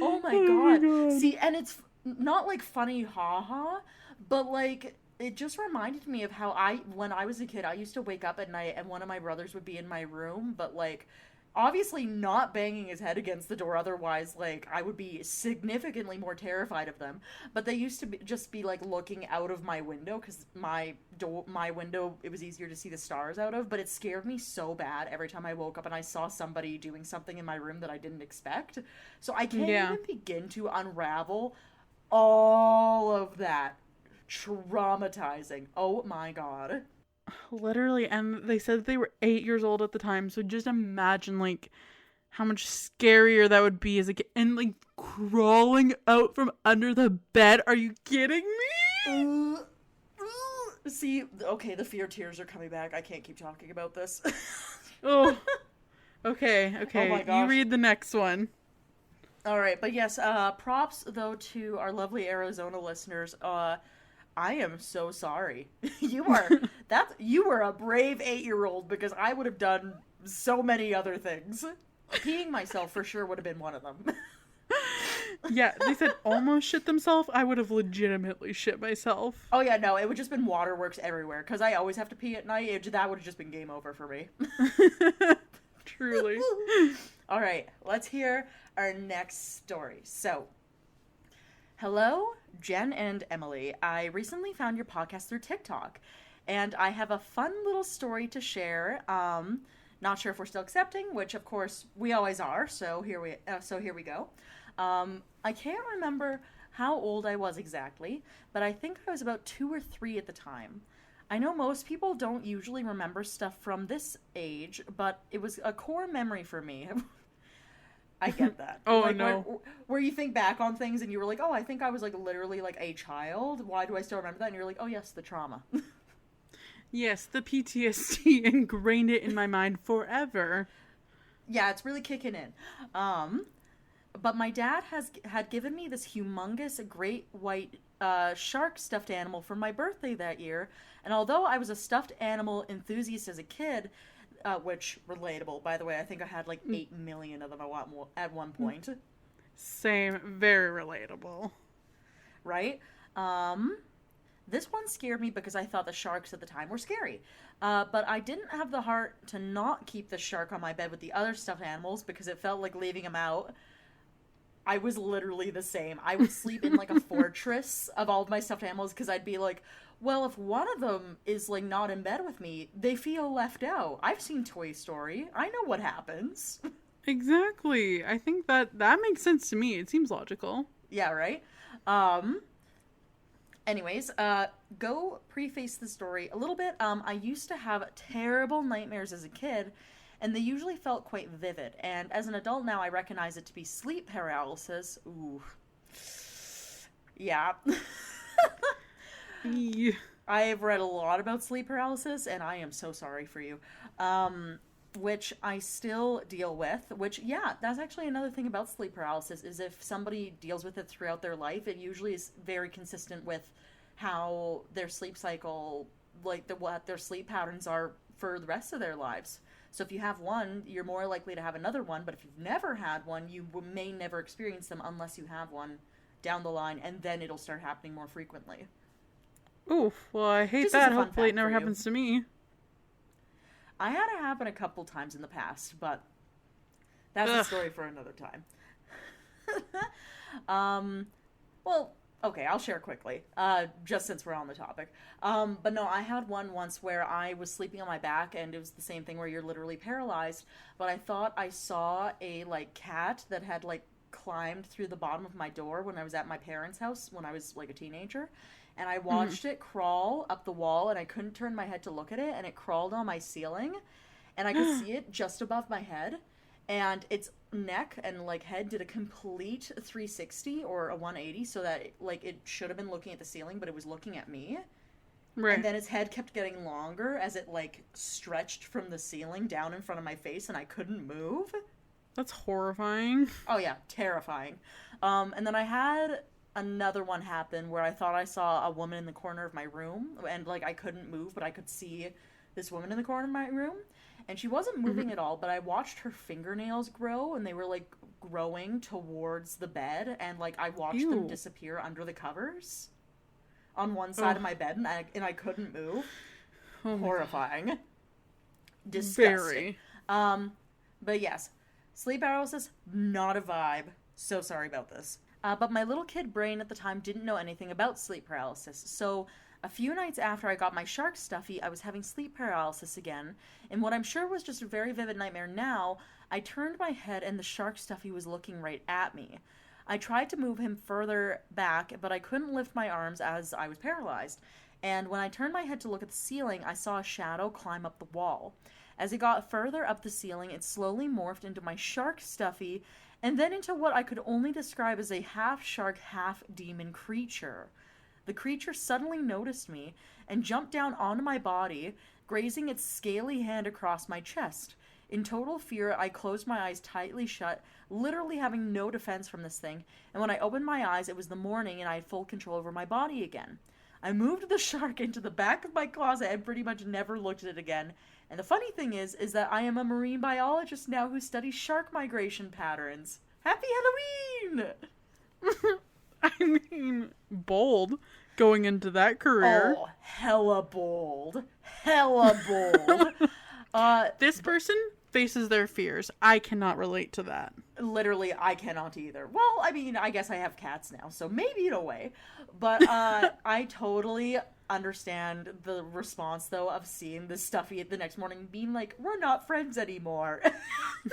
Oh my god. See, and it's not like funny haha, but like it just reminded me of how when I was a kid, I used to wake up at night and one of my brothers would be in my room, but like obviously not banging his head against the door, otherwise like I would be significantly more terrified of them. But they used to just be like looking out of my window, because my window, it was easier to see the stars out of, but it scared me so bad every time I woke up and I saw somebody doing something in my room that I didn't expect. So I can't even begin to unravel all of that. Traumatizing. Oh my god. Literally, and they said they were 8 years old at the time, so just imagine like how much scarier that would be as a kid, and like crawling out from under the bed. Are you kidding me? See, okay, the fear tears are coming back. I can't keep talking about this. Oh, okay. Oh my gosh. You read the next one. All right, but yes, props though to our lovely Arizona listeners. I am so sorry. You were a brave 8-year-old, because I would have done so many other things. Peeing myself for sure would have been one of them. Yeah, they said almost shit themselves. I would have legitimately shit myself. Oh yeah, no, it would just been waterworks everywhere, because I always have to pee at night. That would have just been game over for me. Truly. All right, let's hear our next story. So, hello, Jen and Emily. I recently found your podcast through TikTok, and I have a fun little story to share. Not sure if we're still accepting, which of course we always are. So here we go. I can't remember how old I was exactly, but I think I was about 2 or 3 at the time. I know most people don't usually remember stuff from this age, but it was a core memory for me. I get that. Oh, like, no. Where you think back on things and you were like, oh, I think I was like literally like a child. Why do I still remember that? And you're like, oh yes, the trauma. Yes, the PTSD ingrained it in my mind forever. Yeah, it's really kicking in. But my dad had given me this humongous great white shark stuffed animal for my birthday that year. And although I was a stuffed animal enthusiast as a kid, which, relatable, by the way, I think I had like 8 million of them at one point. Same, very relatable. Right? This one scared me because I thought the sharks at the time were scary. But I didn't have the heart to not keep the shark on my bed with the other stuffed animals, because it felt like leaving him out. I was literally the same. I would sleep in like a fortress of all of my stuffed animals, because I'd be like, well, if one of them is like not in bed with me, they feel left out. I've seen Toy Story. I know what happens. Exactly. I think that makes sense to me. It seems logical. Yeah, right? Anyways, go preface the story a little bit. I used to have terrible nightmares as a kid, and they usually felt quite vivid. And as an adult now, I recognize it to be sleep paralysis. Ooh. Yeah. Yeah. I've read a lot about sleep paralysis, and I am so sorry for you. Which I still deal with, which, yeah, that's actually another thing about sleep paralysis, is if somebody deals with it throughout their life, it usually is very consistent with how their sleep cycle, like what their sleep patterns are for the rest of their lives. So if you have one, you're more likely to have another one, but if you've never had one, you may never experience them unless you have one down the line, and then it'll start happening more frequently. Oof. Well, I hate Just as a that. fun Hopefully it fact never for you. happens to me. I had it happen a couple times in the past, but that's a Ugh. story for another time. um, well, okay, I'll share quickly, just since we're on the topic. But no, I had one once where I was sleeping on my back, and it was the same thing where you're literally paralyzed. But I thought I saw a like cat that had like climbed through the bottom of my door when I was at my parents' house when I was like a teenager. And I Mhm. watched it crawl up the wall, and I couldn't turn my head to look at it, and it crawled on my ceiling, and I could see it just above my head, and its neck and like head did a complete 360 or a 180, so that like it should have been looking at the ceiling, but it was looking at me. And Right. then its head kept getting longer as it like stretched from the ceiling down in front of my face, and I couldn't move. That's horrifying. Oh yeah, terrifying. And then I had another one happen where I thought I saw a woman in the corner of my room, and like I couldn't move, but I could see this woman in the corner of my room, and she wasn't Mhm. moving at all, but I watched her fingernails grow, and they were like growing towards the bed, and like I watched them Ew. disappear under the covers on one side Oh. of my bed, and I couldn't move. Oh my god. Horrifying. Disgusting. Very. Um, but yes, sleep paralysis, not a vibe. So sorry about this. But my little kid brain at the time didn't know anything about sleep paralysis. So a few nights after I got my shark stuffy, I was having sleep paralysis again. And what I'm sure was just a very vivid nightmare now, I turned my head and the shark stuffy was looking right at me. I tried to move him further back, but I couldn't lift my arms as I was paralyzed. And when I turned my head to look at the ceiling, I saw a shadow climb up the wall. As it got further up the ceiling, it slowly morphed into my shark stuffy, and then into what I could only describe as a half shark, half demon creature. The creature suddenly noticed me and jumped down onto my body, grazing its scaly hand across my chest. In total fear, I closed my eyes tightly shut, literally having no defense from this thing, and when I opened my eyes, it was the morning and I had full control over my body again. I moved the shark into the back of my closet and pretty much never looked at it again. And the funny thing is that I am a marine biologist now who studies shark migration patterns. Happy Halloween! I mean, bold going into that career. Oh, hella bold. Hella bold. This person faces their fears. I cannot relate to that. Literally, I cannot either. Well, I mean, I guess I have cats now, so maybe in a way. But I totally understand the response, though, of seeing this stuffy the next morning being like, we're not friends anymore.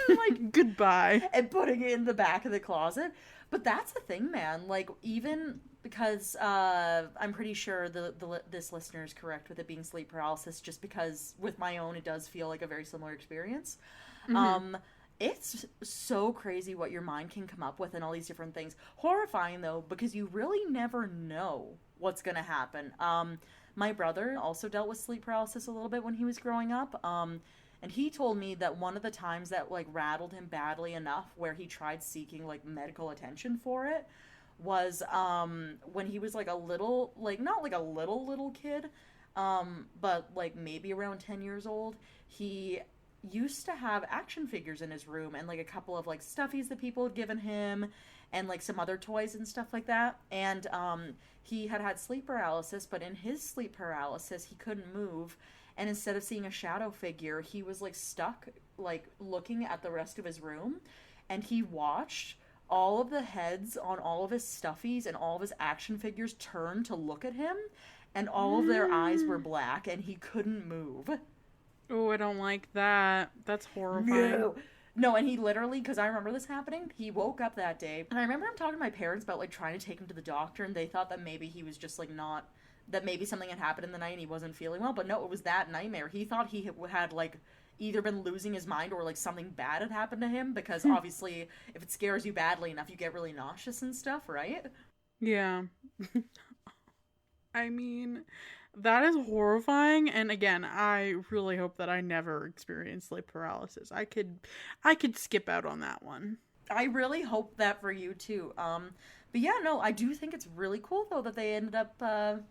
Like, Goodbye. and putting it in the back of the closet. But that's the thing, man. Like, even because I'm pretty sure this listener is correct with it being sleep paralysis, just because with my own, it does feel like a very similar experience. Mm-hmm. It's so crazy what your mind can come up with and all these different things. Horrifying, though, because you really never know what's going to happen. My brother also dealt with sleep paralysis a little bit when he was growing up. And he told me that one of the times that like rattled him badly enough where he tried seeking like medical attention for it was when he was like a little, like not like a little kid, but like maybe around 10 years old. He used to have action figures in his room and like a couple of like stuffies that people had given him and like some other toys and stuff like that. And he had had sleep paralysis, but in his sleep paralysis, he couldn't move. And instead of seeing a shadow figure, he was like stuck, like looking at the rest of his room. And he watched all of the heads on all of his stuffies and all of his action figures turn to look at him. And all of their eyes were black and he couldn't move. Oh, I don't like that. That's horrifying. No. No, and he literally, because I remember this happening, he woke up that day. And I remember him talking to my parents about like trying to take him to the doctor, and they thought that maybe he was just like not, that maybe something had happened in the night and he wasn't feeling well. But no, it was that nightmare. He thought he had like either been losing his mind or like something bad had happened to him, because obviously if it scares you badly enough, you get really nauseous and stuff, right? Yeah. I mean, that is horrifying, and again, I really hope that I never experience sleep paralysis. I could skip out on that one. I really hope that for you too. But yeah, no, I do think it's really cool though that they ended up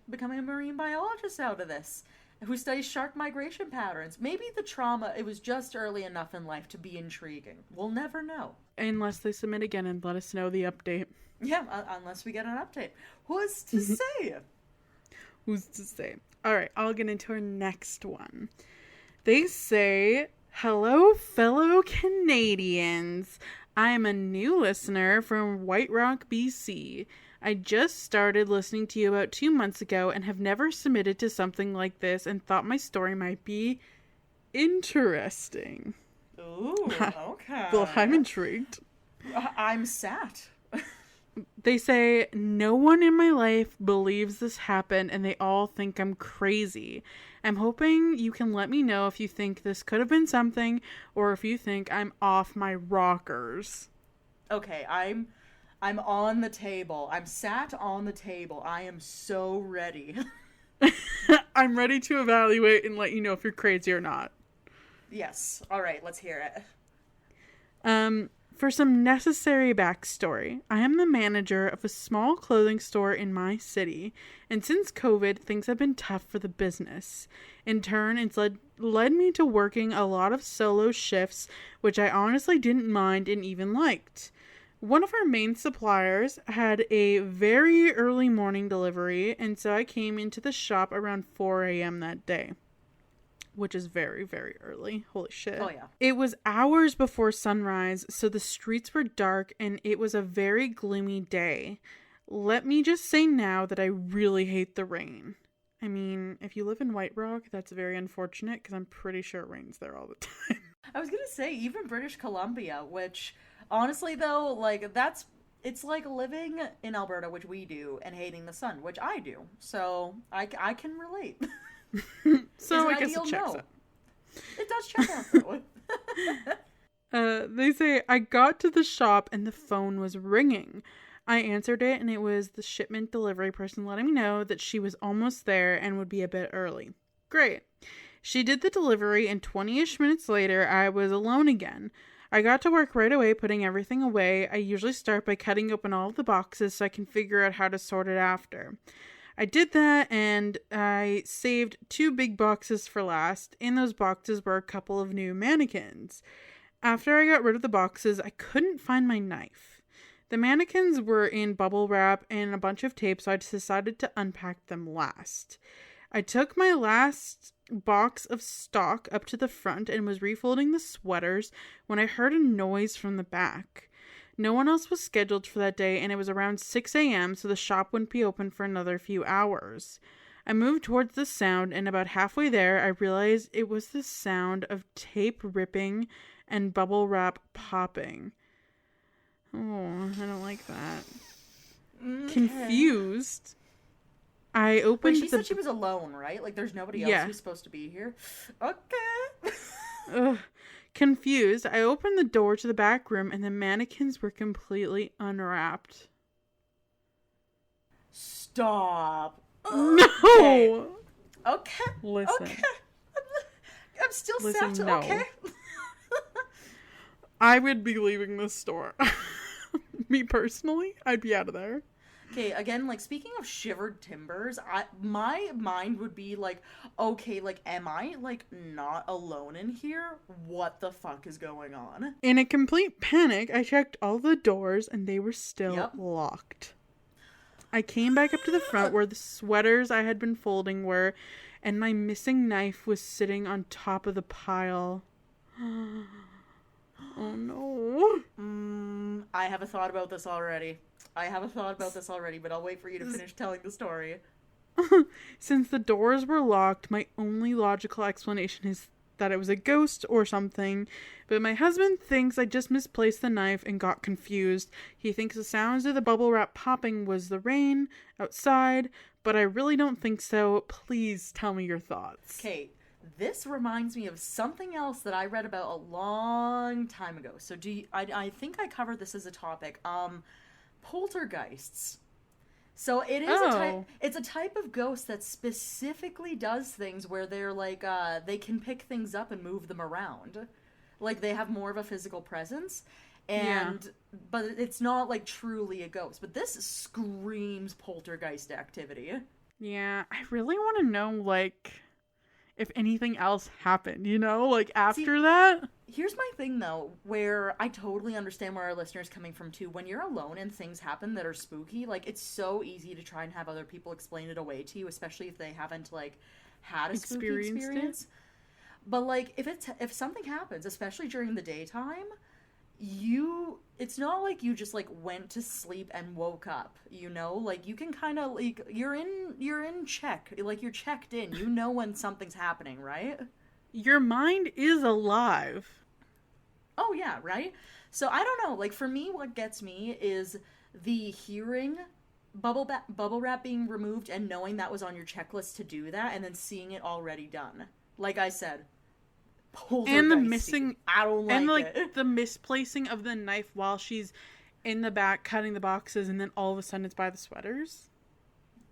becoming a marine biologist out of this, who studies shark migration patterns. Maybe the trauma, it was just early enough in life to be intriguing. We'll never know. Unless they submit again and let us know the update. Yeah, unless we get an update. Who's to say? Who's to say? All right, I'll get into our next one. They say, "Hello, fellow Canadians. I am a new listener from White Rock, BC. I just started listening to you about 2 months ago and have never submitted to something like this and thought my story might be interesting." Ooh, okay. Well, I'm intrigued. I'm sat. They say, "No one in my life believes this happened and they all think I'm crazy. I'm hoping you can let me know if you think this could have been something or if you think I'm off my rockers." Okay, I'm on the table. I'm sat on the table. I am so ready. I'm ready to evaluate and let you know if you're crazy or not. Yes. All right, let's hear it. For some necessary backstory, I am the manager of a small clothing store in my city, and since COVID, things have been tough for the business. In turn, it's led me to working a lot of solo shifts, which I honestly didn't mind and even liked. One of our main suppliers had a very early morning delivery, and so I came into the shop around 4 a.m. that day. Which is very, very early. Holy shit. Oh, yeah. It was hours before sunrise, so the streets were dark and it was a very gloomy day. Let me just say now that I really hate the rain. I mean, if you live in White Rock, that's very unfortunate because I'm pretty sure it rains there all the time. I was gonna say, even British Columbia, which, honestly, though, like, it's like living in Alberta, which we do, and hating the sun, which I do. So, I can relate. So I guess it checks out. It does check out, though. They say, "I got to the shop and the phone was ringing. I answered it and it was the shipment delivery person letting me know that she was almost there and would be a bit early. Great. She did the delivery and 20-ish minutes later, I was alone again. I got to work right away putting everything away. I usually start by cutting open all of the boxes so I can figure out how to sort it after. I did that and I saved 2 big boxes for last. In those boxes were a couple of new mannequins. After I got rid of the boxes, I couldn't find my knife. The mannequins were in bubble wrap and a bunch of tape, so I decided to unpack them last. I took my last box of stock up to the front and was refolding the sweaters when I heard a noise from the back. No one else was scheduled for that day, and it was around 6 a.m., so the shop wouldn't be open for another few hours. I moved towards the sound, and about halfway there, I realized it was the sound of tape ripping and bubble wrap popping. Oh, I don't like that. Okay. Confused, I opened Wait, she said she was alone, right? Like, there's nobody else who's supposed to be here? Okay. Ugh. Confused, I opened the door to the back room and the mannequins were completely unwrapped. Stop. No! Okay. Listen. Okay. I'm still Listen, sad. no. Okay. I would be leaving this store. Me personally, I'd be out of there. Okay, again, like, speaking of shivered timbers, my mind would be like, okay, like, am I, like, not alone in here? What the fuck is going on? In a complete panic, I checked all the doors and they were still locked. I came back up to the front where the sweaters I had been folding were, and my missing knife was sitting on top of the pile. Oh no. I have a thought about this already. But I'll wait for you to finish telling the story. Since the doors were locked, my only logical explanation is that it was a ghost or something, but my husband thinks I just misplaced the knife and got confused. He thinks the sounds of the bubble wrap popping was the rain outside, but I really don't think so. Please tell me your thoughts. Okay, this reminds me of something else that I read about a long time ago. So I think I covered this as a topic. Poltergeists. So it is it's a type of ghost that specifically does things where they're like, they can pick things up and move them around. Like, they have more of a physical presence. But it's not, like, truly a ghost. But this screams poltergeist activity. Yeah, I really want to know, like, if anything else happened, you know? Like, after See, that? here's my thing though, where I totally understand where our listeners coming from too. When you're alone and things happen that are spooky, like it's so easy to try and have other people explain it away to you, especially if they haven't like had a spooky Experienced experience. But like if something happens, especially during the daytime, it's not like you just like went to sleep and woke up, you know? Like you can kind of like you're in check. Like you're checked in. You know when something's happening, right? Your mind is alive. Oh yeah, right? So I don't know, like for me what gets me is the hearing bubble wrap being removed and knowing that was on your checklist to do that and then seeing it already done. Like I said, And the poltergeisty. missing, I don't like and like it. the misplacing of the knife while she's in the back cutting the boxes, and then all of a sudden it's by the sweaters.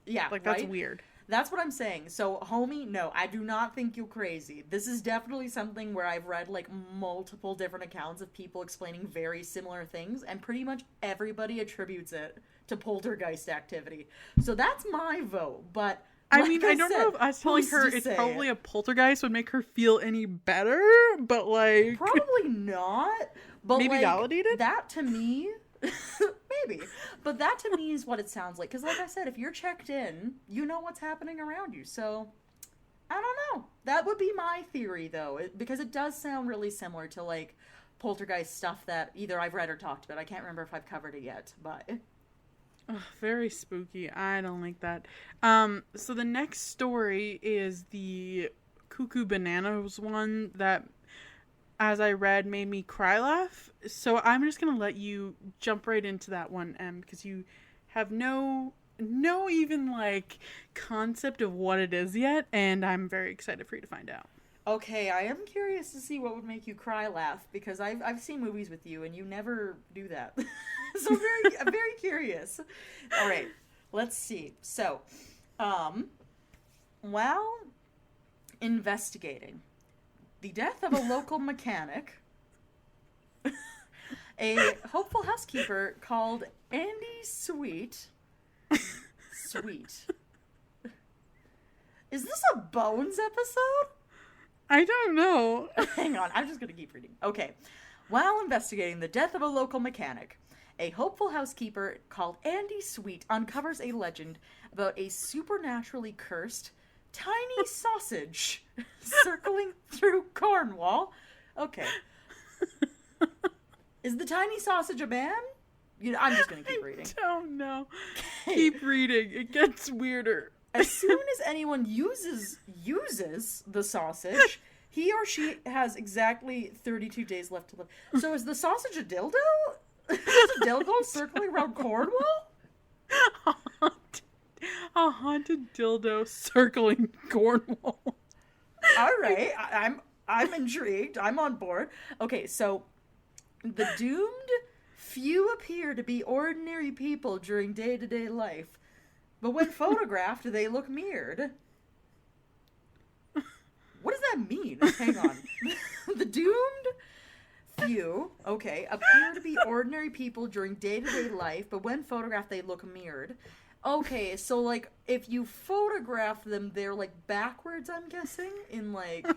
Yeah, Like, that's right? weird. That's what I'm saying. So, homie, no, I do not think you're crazy. This is definitely something where I've read like multiple different accounts of people explaining very similar things, and pretty much everybody attributes it to poltergeist activity. So that's my vote. But I like mean, I don't said, know if us telling who's her to it's say? probably a poltergeist would make her feel any better, but like, Probably not. But maybe like, validated? that to me, maybe. But that to me is what it sounds like. Because like I said, if you're checked in, you know what's happening around you. So I don't know. That would be my theory, though, because it does sound really similar to like poltergeist stuff that either I've read or talked about. I can't remember if I've covered it yet, but Ugh, very spooky. I don't like that. So the next story is the Cuckoo Bananas one that, as I read, made me cry laugh. So I'm just gonna let you jump right into that one, because you have no even like concept of what it is yet, and I'm very excited for you to find out. okay, I am curious to see what would make you cry laugh because I've seen movies with you and you never do that. So I'm very curious. All right, let's see. So, while investigating the death of a local mechanic, a hopeful housekeeper called Andy Sweet. Sweet. Is this a Bones episode? I don't know. Hang on, I'm just gonna keep reading. Okay. While investigating the death of a local mechanic, a hopeful housekeeper called Andy Sweet uncovers a legend about a supernaturally cursed tiny sausage circling through Cornwall. Okay. Is the tiny sausage a man? I'm just gonna keep reading. I don't know. Keep reading. It gets weirder. As soon as anyone uses the sausage, he or she has exactly 32 days left to live. So is the sausage a dildo? Is a dildo circling around Cornwall? A haunted dildo circling Cornwall. All right, I'm intrigued. I'm on board. Okay, so the doomed few appear to be ordinary people during day-to-day life, but when photographed, they look mirrored. What does that mean? Hang on. The doomed few, okay, appear to be ordinary people during day-to-day life, but when photographed, they look mirrored. Okay, so, like, if you photograph them, they're, like, backwards, I'm guessing? In, like...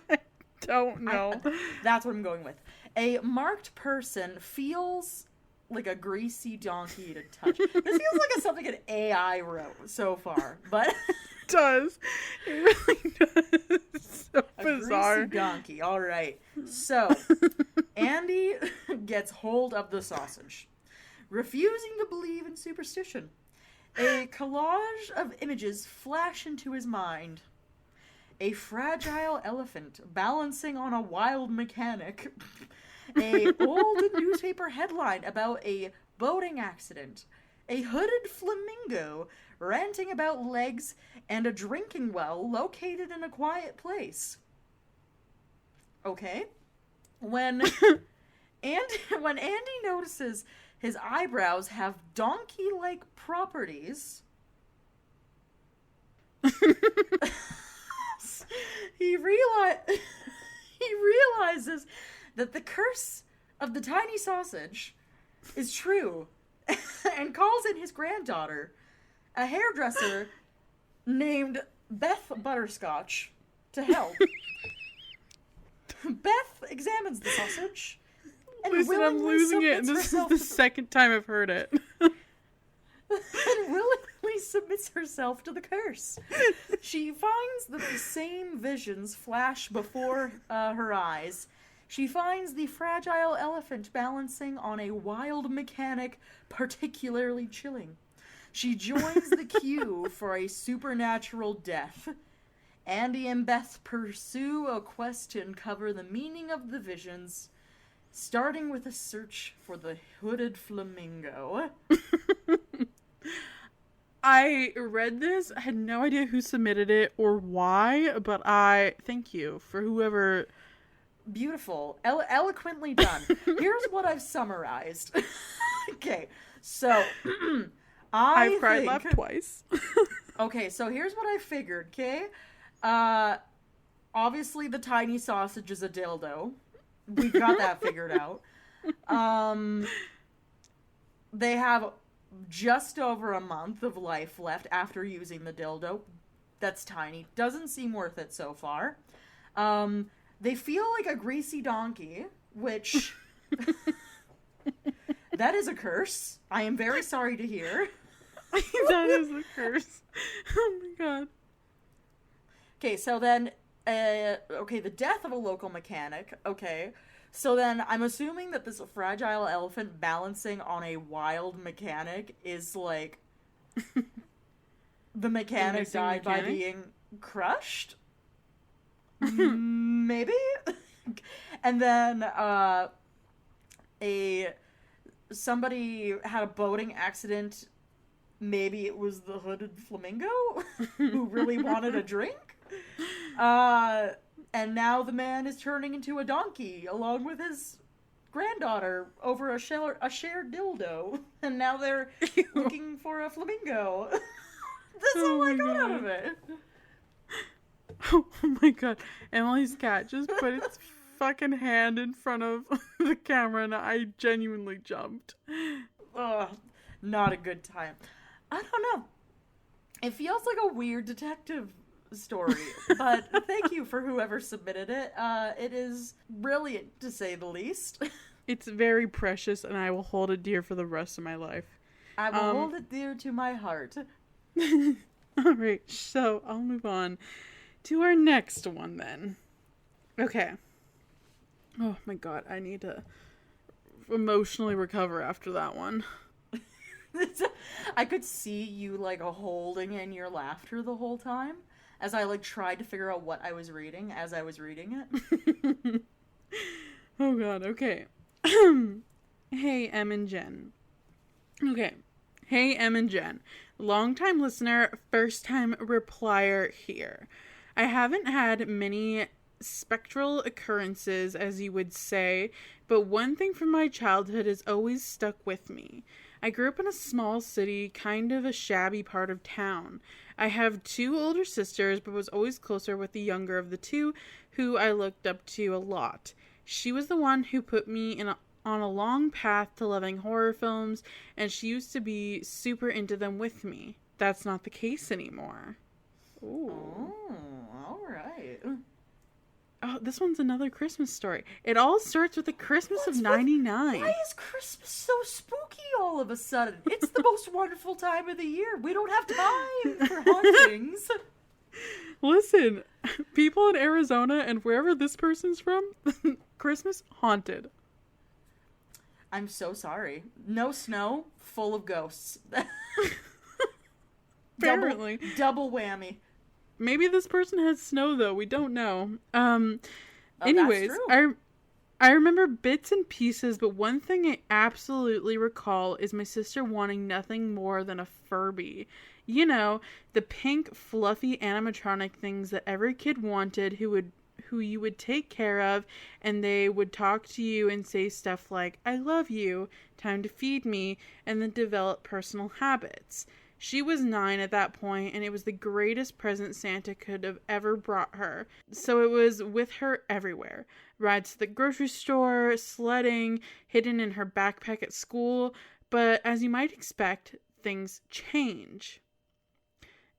Don't know. That's what I'm going with. A marked person feels like a greasy donkey to touch. This feels like something an AI wrote so far, but... It does. It really does. So bizarre. A greasy donkey, all right. So, Andy gets hold of the sausage, refusing to believe in superstition. A collage of images flash into his mind. A fragile elephant balancing on a wild mechanic. A old newspaper headline about a boating accident. A hooded flamingo ranting about legs and a drinking well located in a quiet place. Okay. When Andy notices his eyebrows have donkey-like properties, he realizes that the curse of the tiny sausage is true and calls in his granddaughter, a hairdresser named Beth Butterscotch, to help. Beth examines the sausage and Listen, I'm losing it, and submits this is herself the second time I've heard it. and willingly submits herself to the curse. She finds that the same visions flash before her eyes. She finds the fragile elephant balancing on a wild mechanic particularly chilling. She joins the queue for a supernatural death. Andy and Beth pursue a quest to uncover the meaning of the visions, starting with a search for the hooded flamingo. I read this. I had no idea who submitted it or why, but I thank you for whoever. Beautiful. Eloquently done. Here's what I've summarized. Okay, so I've cried laughed twice. Okay, so here's what I figured, okay? Obviously the tiny sausage is a dildo. We got that figured out. They have just over a month of life left after using the dildo. That's tiny. Doesn't seem worth it so far. They feel like a greasy donkey, which... that is a curse. I am very sorry to hear. That is a curse. Oh my god. Okay, so then... the death of a local mechanic. Okay. So then, I'm assuming that this fragile elephant balancing on a wild mechanic is, like... the mechanic died by being crushed? Maybe? And then, somebody had a boating accident. Maybe it was the hooded flamingo who really wanted a drink? And now the man is turning into a donkey along with his granddaughter over a shared dildo. And now they're looking for a flamingo. That's all I got out of it. Oh my god. Emily's cat just put its fucking hand in front of the camera and I genuinely jumped. Ugh, not a good time. I don't know. It feels like a weird detective story, but thank you for whoever submitted it. It is brilliant, to say the least. It's very precious, and I will hold it dear for the rest of my life. I will hold it dear to my heart. Alright, so I'll move on to our next one then. Okay. Oh my god, I need to emotionally recover after that one. I could see you, like, holding in your laughter the whole time as I, like, tried to figure out what I was reading as I was reading it. Oh god, okay. Hey, Em and Jen. Okay. Hey, Em and Jen. Long-time listener, first-time replier here. I haven't had many spectral occurrences, as you would say, but one thing from my childhood has always stuck with me. I grew up in a small city, kind of a shabby part of town. I have two older sisters, but was always closer with the younger of the two, who I looked up to a lot. She was the one who put me on a long path to loving horror films, and she used to be super into them with me. That's not the case anymore. Ooh. Oh, alright. Oh, this one's another Christmas story. It all starts with the Christmas of '99. Why is Christmas so spooky all of a sudden? It's the most wonderful time of the year. We don't have time for hauntings. Listen, people in Arizona and wherever this person's from, Christmas haunted. I'm so sorry. No snow, full of ghosts. Apparently. Double whammy. Maybe this person has snow, though. We don't know. Anyways, that's true. I remember bits and pieces, but one thing I absolutely recall is my sister wanting nothing more than a Furby. You know, the pink, fluffy animatronic things that every kid wanted who you would take care of, and they would talk to you and say stuff like, "I love you, time to feed me," and then develop personal habits. She was 9 at that point, and it was the greatest present Santa could have ever brought her. So it was with her everywhere. Rides to the grocery store, sledding, hidden in her backpack at school. But as you might expect, things change.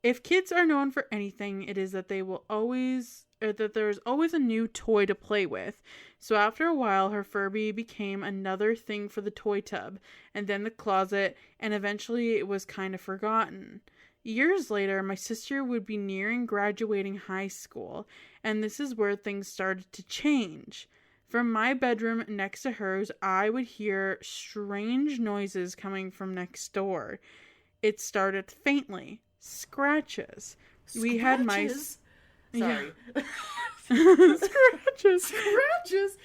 If kids are known for anything, it is that they will always that there was always a new toy to play with. So after a while, her Furby became another thing for the toy tub, and then the closet, and eventually it was kind of forgotten. Years later, my sister would be nearing graduating high school, and this is where things started to change. From my bedroom next to hers, I would hear strange noises coming from next door. It started faintly. Scratches. We had mice. Sorry. Yeah. Scratches. Scratches.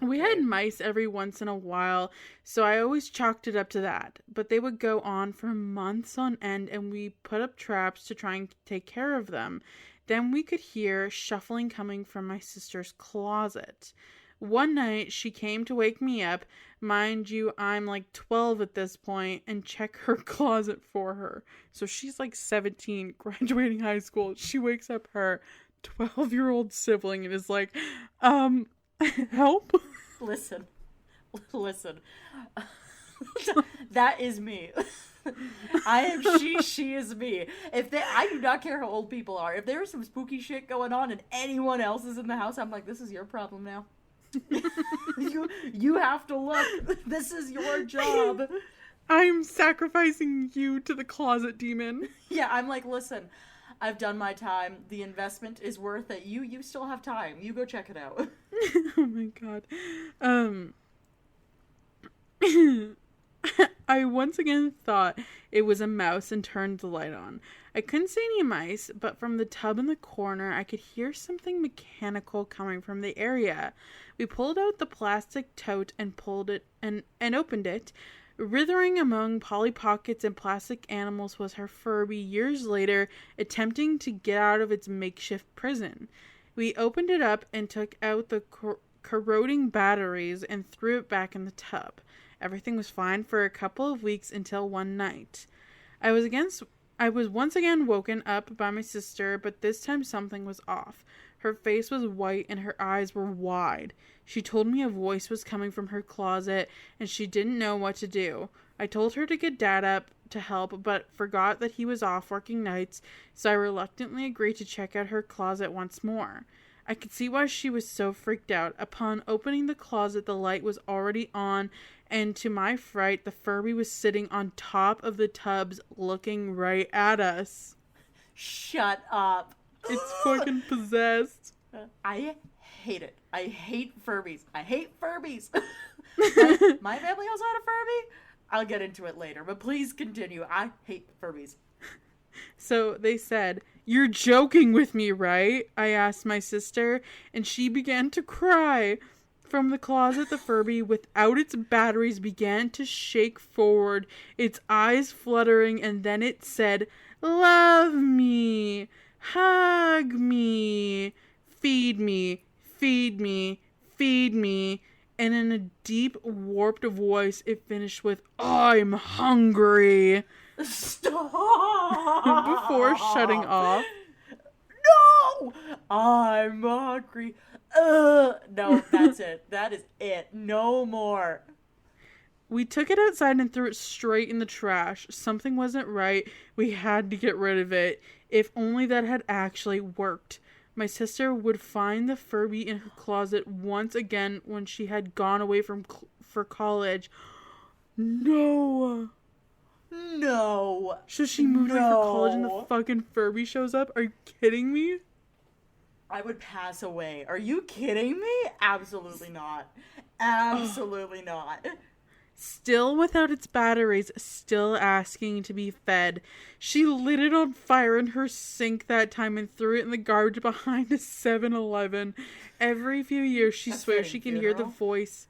We had mice every once in a while, so I always chalked it up to that. But they would go on for months on end, and we put up traps to try and take care of them. Then we could hear shuffling coming from my sister's closet. One night, she came to wake me up. Mind you, I'm like 12 at this point, and check her closet for her. So she's like 17, graduating high school. She wakes up her 12-year-old sibling and is like, help? Listen. That is me. I am she is me. I do not care how old people are. If there's some spooky shit going on and anyone else is in the house, I'm like, this is your problem now. you have to look. This is your job. I'm sacrificing you to the closet demon. Yeah, I'm like, listen, I've done my time. The investment is worth it. You still have time. You go check it out. Oh my god. I once again thought it was a mouse and turned the light on. I couldn't see any mice, but from the tub in the corner, I could hear something mechanical coming from the area. We pulled out the plastic tote and pulled it and opened it. Writhing among Polly Pockets and plastic animals was her Furby years later, attempting to get out of its makeshift prison. We opened it up and took out the corroding batteries and threw it back in the tub. Everything was fine for a couple of weeks until one night. I was once again woken up by my sister, but this time something was off. Her face was white and her eyes were wide. She told me a voice was coming from her closet and she didn't know what to do. I told her to get Dad up to help, but forgot that he was off working nights, so I reluctantly agreed to check out her closet once more. I could see why she was so freaked out. Upon opening the closet, the light was already on, and to my fright, the Furby was sitting on top of the tubs looking right at us. Shut up. It's fucking possessed. I hate it. I hate Furbies. My family also had a Furby. I'll get into it later, but please continue. I hate Furbies. So they said, "You're joking with me, right?" I asked my sister, and she began to cry. From the closet, the Furby, without its batteries, began to shake forward, its eyes fluttering, and then it said, "Love me, hug me, feed me, feed me, feed me." And in a deep, warped voice, it finished with, "I'm hungry." Stop! Before shutting off. No! I'm hungry. No, that's it. That is it. No more. We took it outside and threw it straight in the trash. Something wasn't right. We had to get rid of it. If only that had actually worked. My sister would find the Furby in her closet once again when she had gone away for college. No. So she moved away for college and the fucking Furby shows up? Are you kidding me? I would pass away. Are you kidding me? Absolutely not. Absolutely not. Still without its batteries, still asking to be fed. She lit it on fire in her sink that time and threw it in the garbage behind a 7-Eleven. Every few years she swears she can hear the voice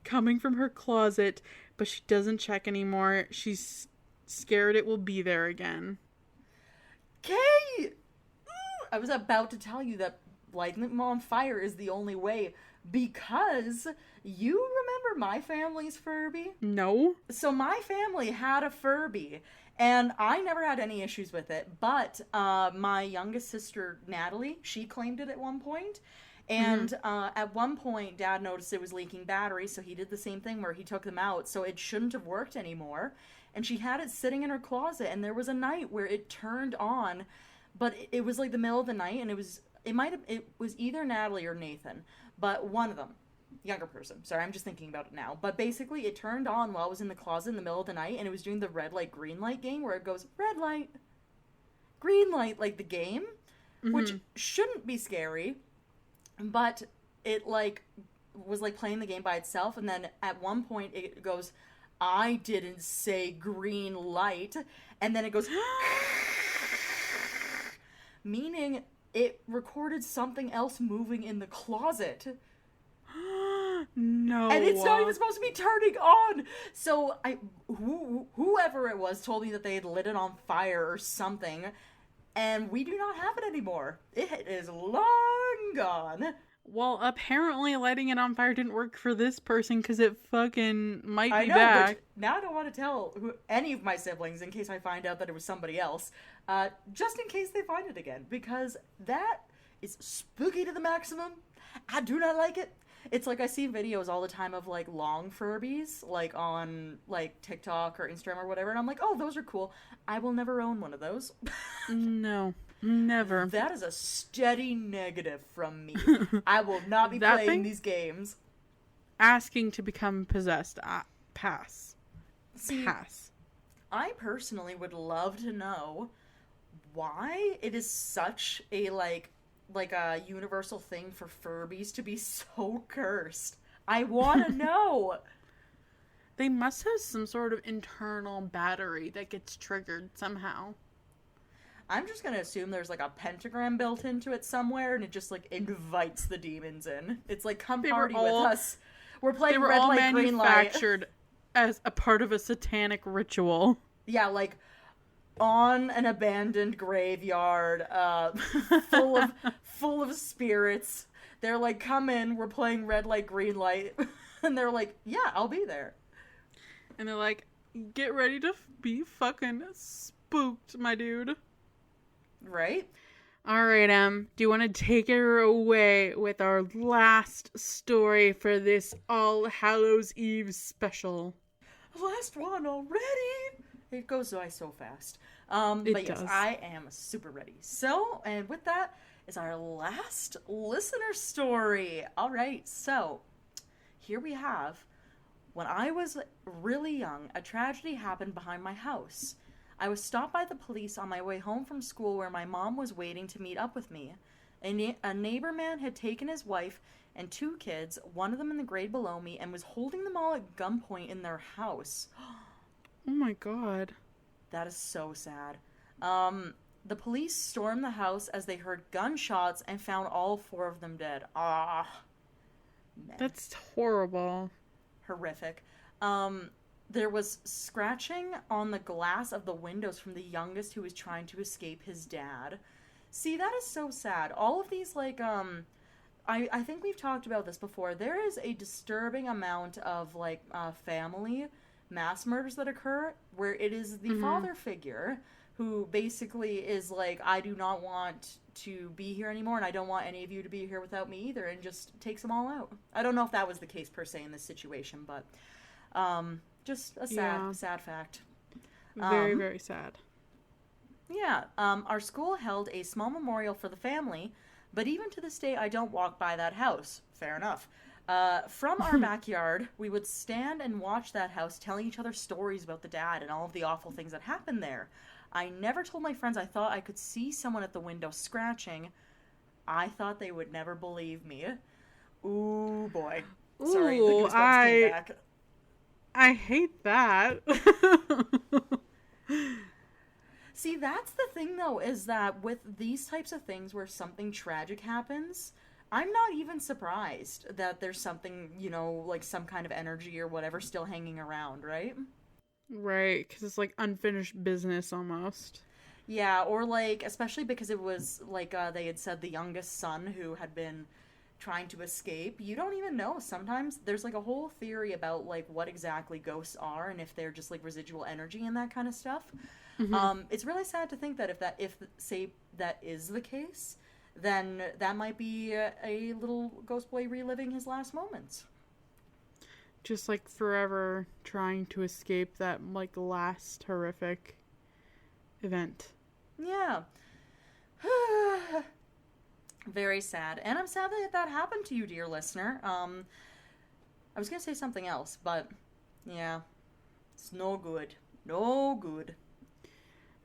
coming from her closet, but she doesn't check anymore. She's scared it will be there again. Kay! I was about to tell you that lighting them on fire is the only way, because you remember my family's Furby? No. So my family had a Furby, and I never had any issues with it, but my youngest sister, Natalie, she claimed it at one point. And at one point, Dad noticed it was leaking batteries, so he did the same thing where he took them out, so it shouldn't have worked anymore. And she had it sitting in her closet, and there was a night where it turned on, but it was like the middle of the night, and it was either Natalie or Nathan, but one of them, younger person. Sorry, I'm just thinking about it now. But basically, it turned on while I was in the closet in the middle of the night, and it was doing the red light, green light game where it goes red light, green light, like the game, which shouldn't be scary, but it like was like playing the game by itself, and then at one point it goes, I didn't say green light, and then it goes meaning it recorded something else moving in the closet. No. And it's not even supposed to be turning on. So whoever it was told me that they had lit it on fire or something, and we do not have it anymore. It is long gone. Well, apparently lighting it on fire didn't work for this person because it fucking might be I know, back. but now I don't want to tell any of my siblings in case I find out that it was somebody else, just in case they find it again, because that is spooky to the maximum. I do not like it. It's like I see videos all the time of like long Furbies, like on like TikTok or Instagram or whatever, and I'm like, oh, those are cool. I will never own one of those. No, never. That is a steady negative from me. I will not be playing these games. Asking to become possessed. Pass. See, Pass. I personally would love to know why it is such a like a universal thing for Furbies to be so cursed. I want to know. They must have some sort of internal battery that gets triggered somehow. I'm just gonna assume there's like a pentagram built into it somewhere, and it just like invites the demons in. It's like, come party with us. We're playing red light, green light. Manufactured as a part of a satanic ritual. Yeah, like on an abandoned graveyard, full of spirits. They're like, come in, we're playing red light, green light. And they're like, yeah, I'll be there. And they're like, get ready to be fucking spooked, my dude. Right? Alright, do you want to take it away with our last story for this All Hallows Eve special? Last one already? It goes by so fast. But yes, I am super ready. So, and with that is our last listener story. All right, so here we have, when I was really young, a tragedy happened behind my house. I was stopped by the police on my way home from school where my mom was waiting to meet up with me. A neighbor man had taken his wife and 2 kids, one of them in the grade below me, and was holding them all at gunpoint in their house. Oh my god. That is so sad. The police stormed the house as they heard gunshots and found all 4 of them dead. Man. That's horrible. Horrific. There was scratching on the glass of the windows from the youngest who was trying to escape his dad. See, that is so sad. All of these, like, I think we've talked about this before. There is a disturbing amount of, like, family mass murders that occur where it is the father figure who basically is like, I do not want to be here anymore, and I don't want any of you to be here without me either, and just takes them all out. I don't know if that was the case per se in this situation, but just a sad fact. Very, very sad. Yeah, our school held a small memorial for the family, but even to this day, I don't walk by that house. Fair enough. From our backyard, we would stand and watch that house, telling each other stories about the dad and all of the awful things that happened there. I never told my friends I thought I could see someone at the window scratching. I thought they would never believe me. Ooh, boy. Sorry, the goosebumps came back. I hate that. See, that's the thing, though, is that with these types of things where something tragic happens, I'm not even surprised that there's something, you know, like some kind of energy or whatever still hanging around, right? Right, because it's like unfinished business almost. Yeah, or like, especially because it was like they had said the youngest son who had been trying to escape. You don't even know. Sometimes there's like a whole theory about like what exactly ghosts are and if they're just like residual energy and that kind of stuff. It's really sad to think that if say that is the case, then that might be a little ghost boy reliving his last moments. Just like forever trying to escape that like last horrific event. Yeah. Very sad. And I'm sad that that happened to you, dear listener. I was going to say something else, but yeah, it's no good. No good.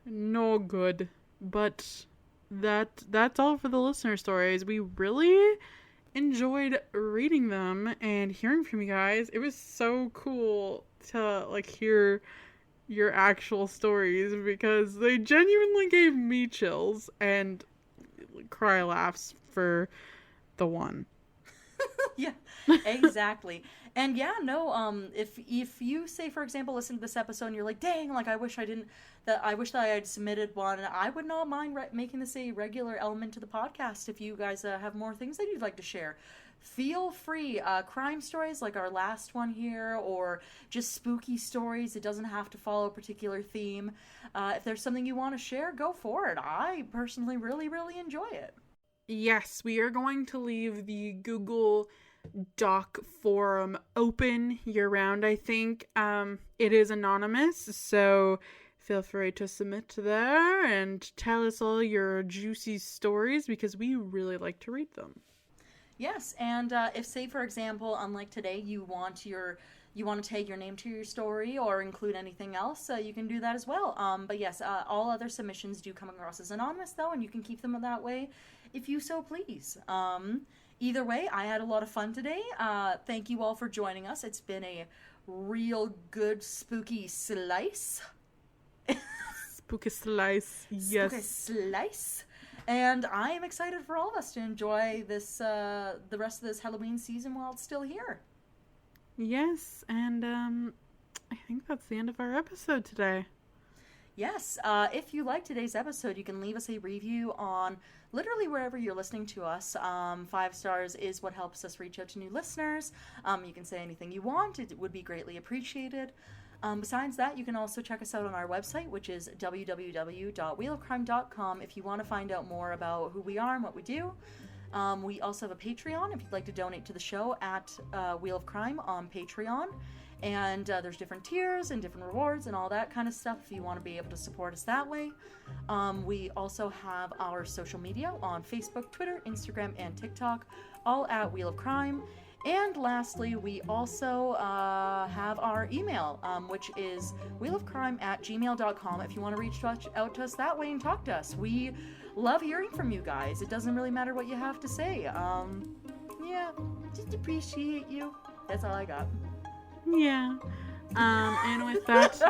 No good. But that's all for the listener stories. We really enjoyed reading them and hearing from you guys. It was so cool to like hear your actual stories because they genuinely gave me chills and cry laughs for the one. Yeah, exactly. And yeah, no, if you say, for example, listen to this episode and you're like, dang, like I wish that I had submitted one, I would not mind making this a regular element to the podcast if you guys have more things that you'd like to share. Feel free. Crime stories like our last one here, or just spooky stories. It doesn't have to follow a particular theme. If there's something you want to share, go for it. I personally really, really enjoy it. Yes, we are going to leave the Google Doc forum open year-round, I think. It is anonymous, so feel free to submit to there and tell us all your juicy stories because we really like to read them. Yes, and if, say, for example, unlike today, you want to tag your name to your story or include anything else, you can do that as well. But yes, all other submissions do come across as anonymous, though, and you can keep them that way if you so please. Either way, I had a lot of fun today. Thank you all for joining us. It's been a real good spooky slice. Spooky slice, yes. Spooky slice. And I am excited for all of us to enjoy this, the rest of this Halloween season while it's still here. Yes, and I think that's the end of our episode today. Yes, if you like today's episode, you can leave us a review on literally wherever you're listening to us. 5 stars is what helps us reach out to new listeners. You can say anything you want. It would be greatly appreciated. Besides that, you can also check us out on our website, which is www.wheelofcrime.com if you want to find out more about who we are and what we do. We also have a Patreon if you'd like to donate to the show at Wheel of Crime on Patreon. And there's different tiers and different rewards and all that kind of stuff if you want to be able to support us that way. We also have our social media on Facebook, Twitter, Instagram, and TikTok, all at Wheel of Crime. And lastly, we also have our email, which is wheelofcrime@gmail.com if you want to reach out to us that way and talk to us. We love hearing from you guys. It doesn't really matter what you have to say. Yeah, just appreciate you. That's all I got. Yeah. And with that,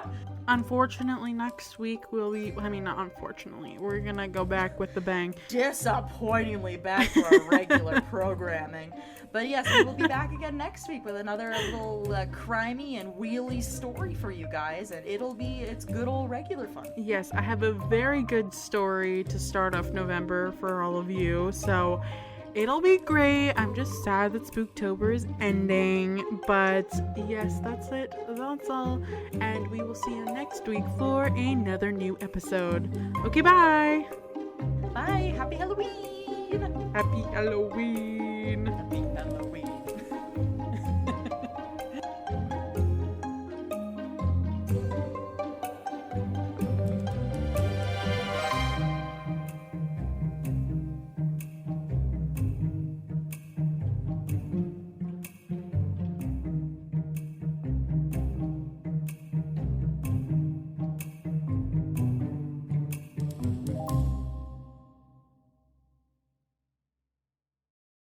unfortunately, next week not unfortunately, we're gonna go back with the bang. Disappointingly back to our regular programming. But yes, we will be back again next week with another little crimey and wheelie story for you guys, and it's good old regular fun. Yes, I have a very good story to start off November for all of you, so it'll be great. I'm just sad that Spooktober is ending, but yes, that's it. That's all, and we will see you next week for another new episode. Okay, bye! Bye! Happy Halloween! Happy Halloween! Happy Halloween!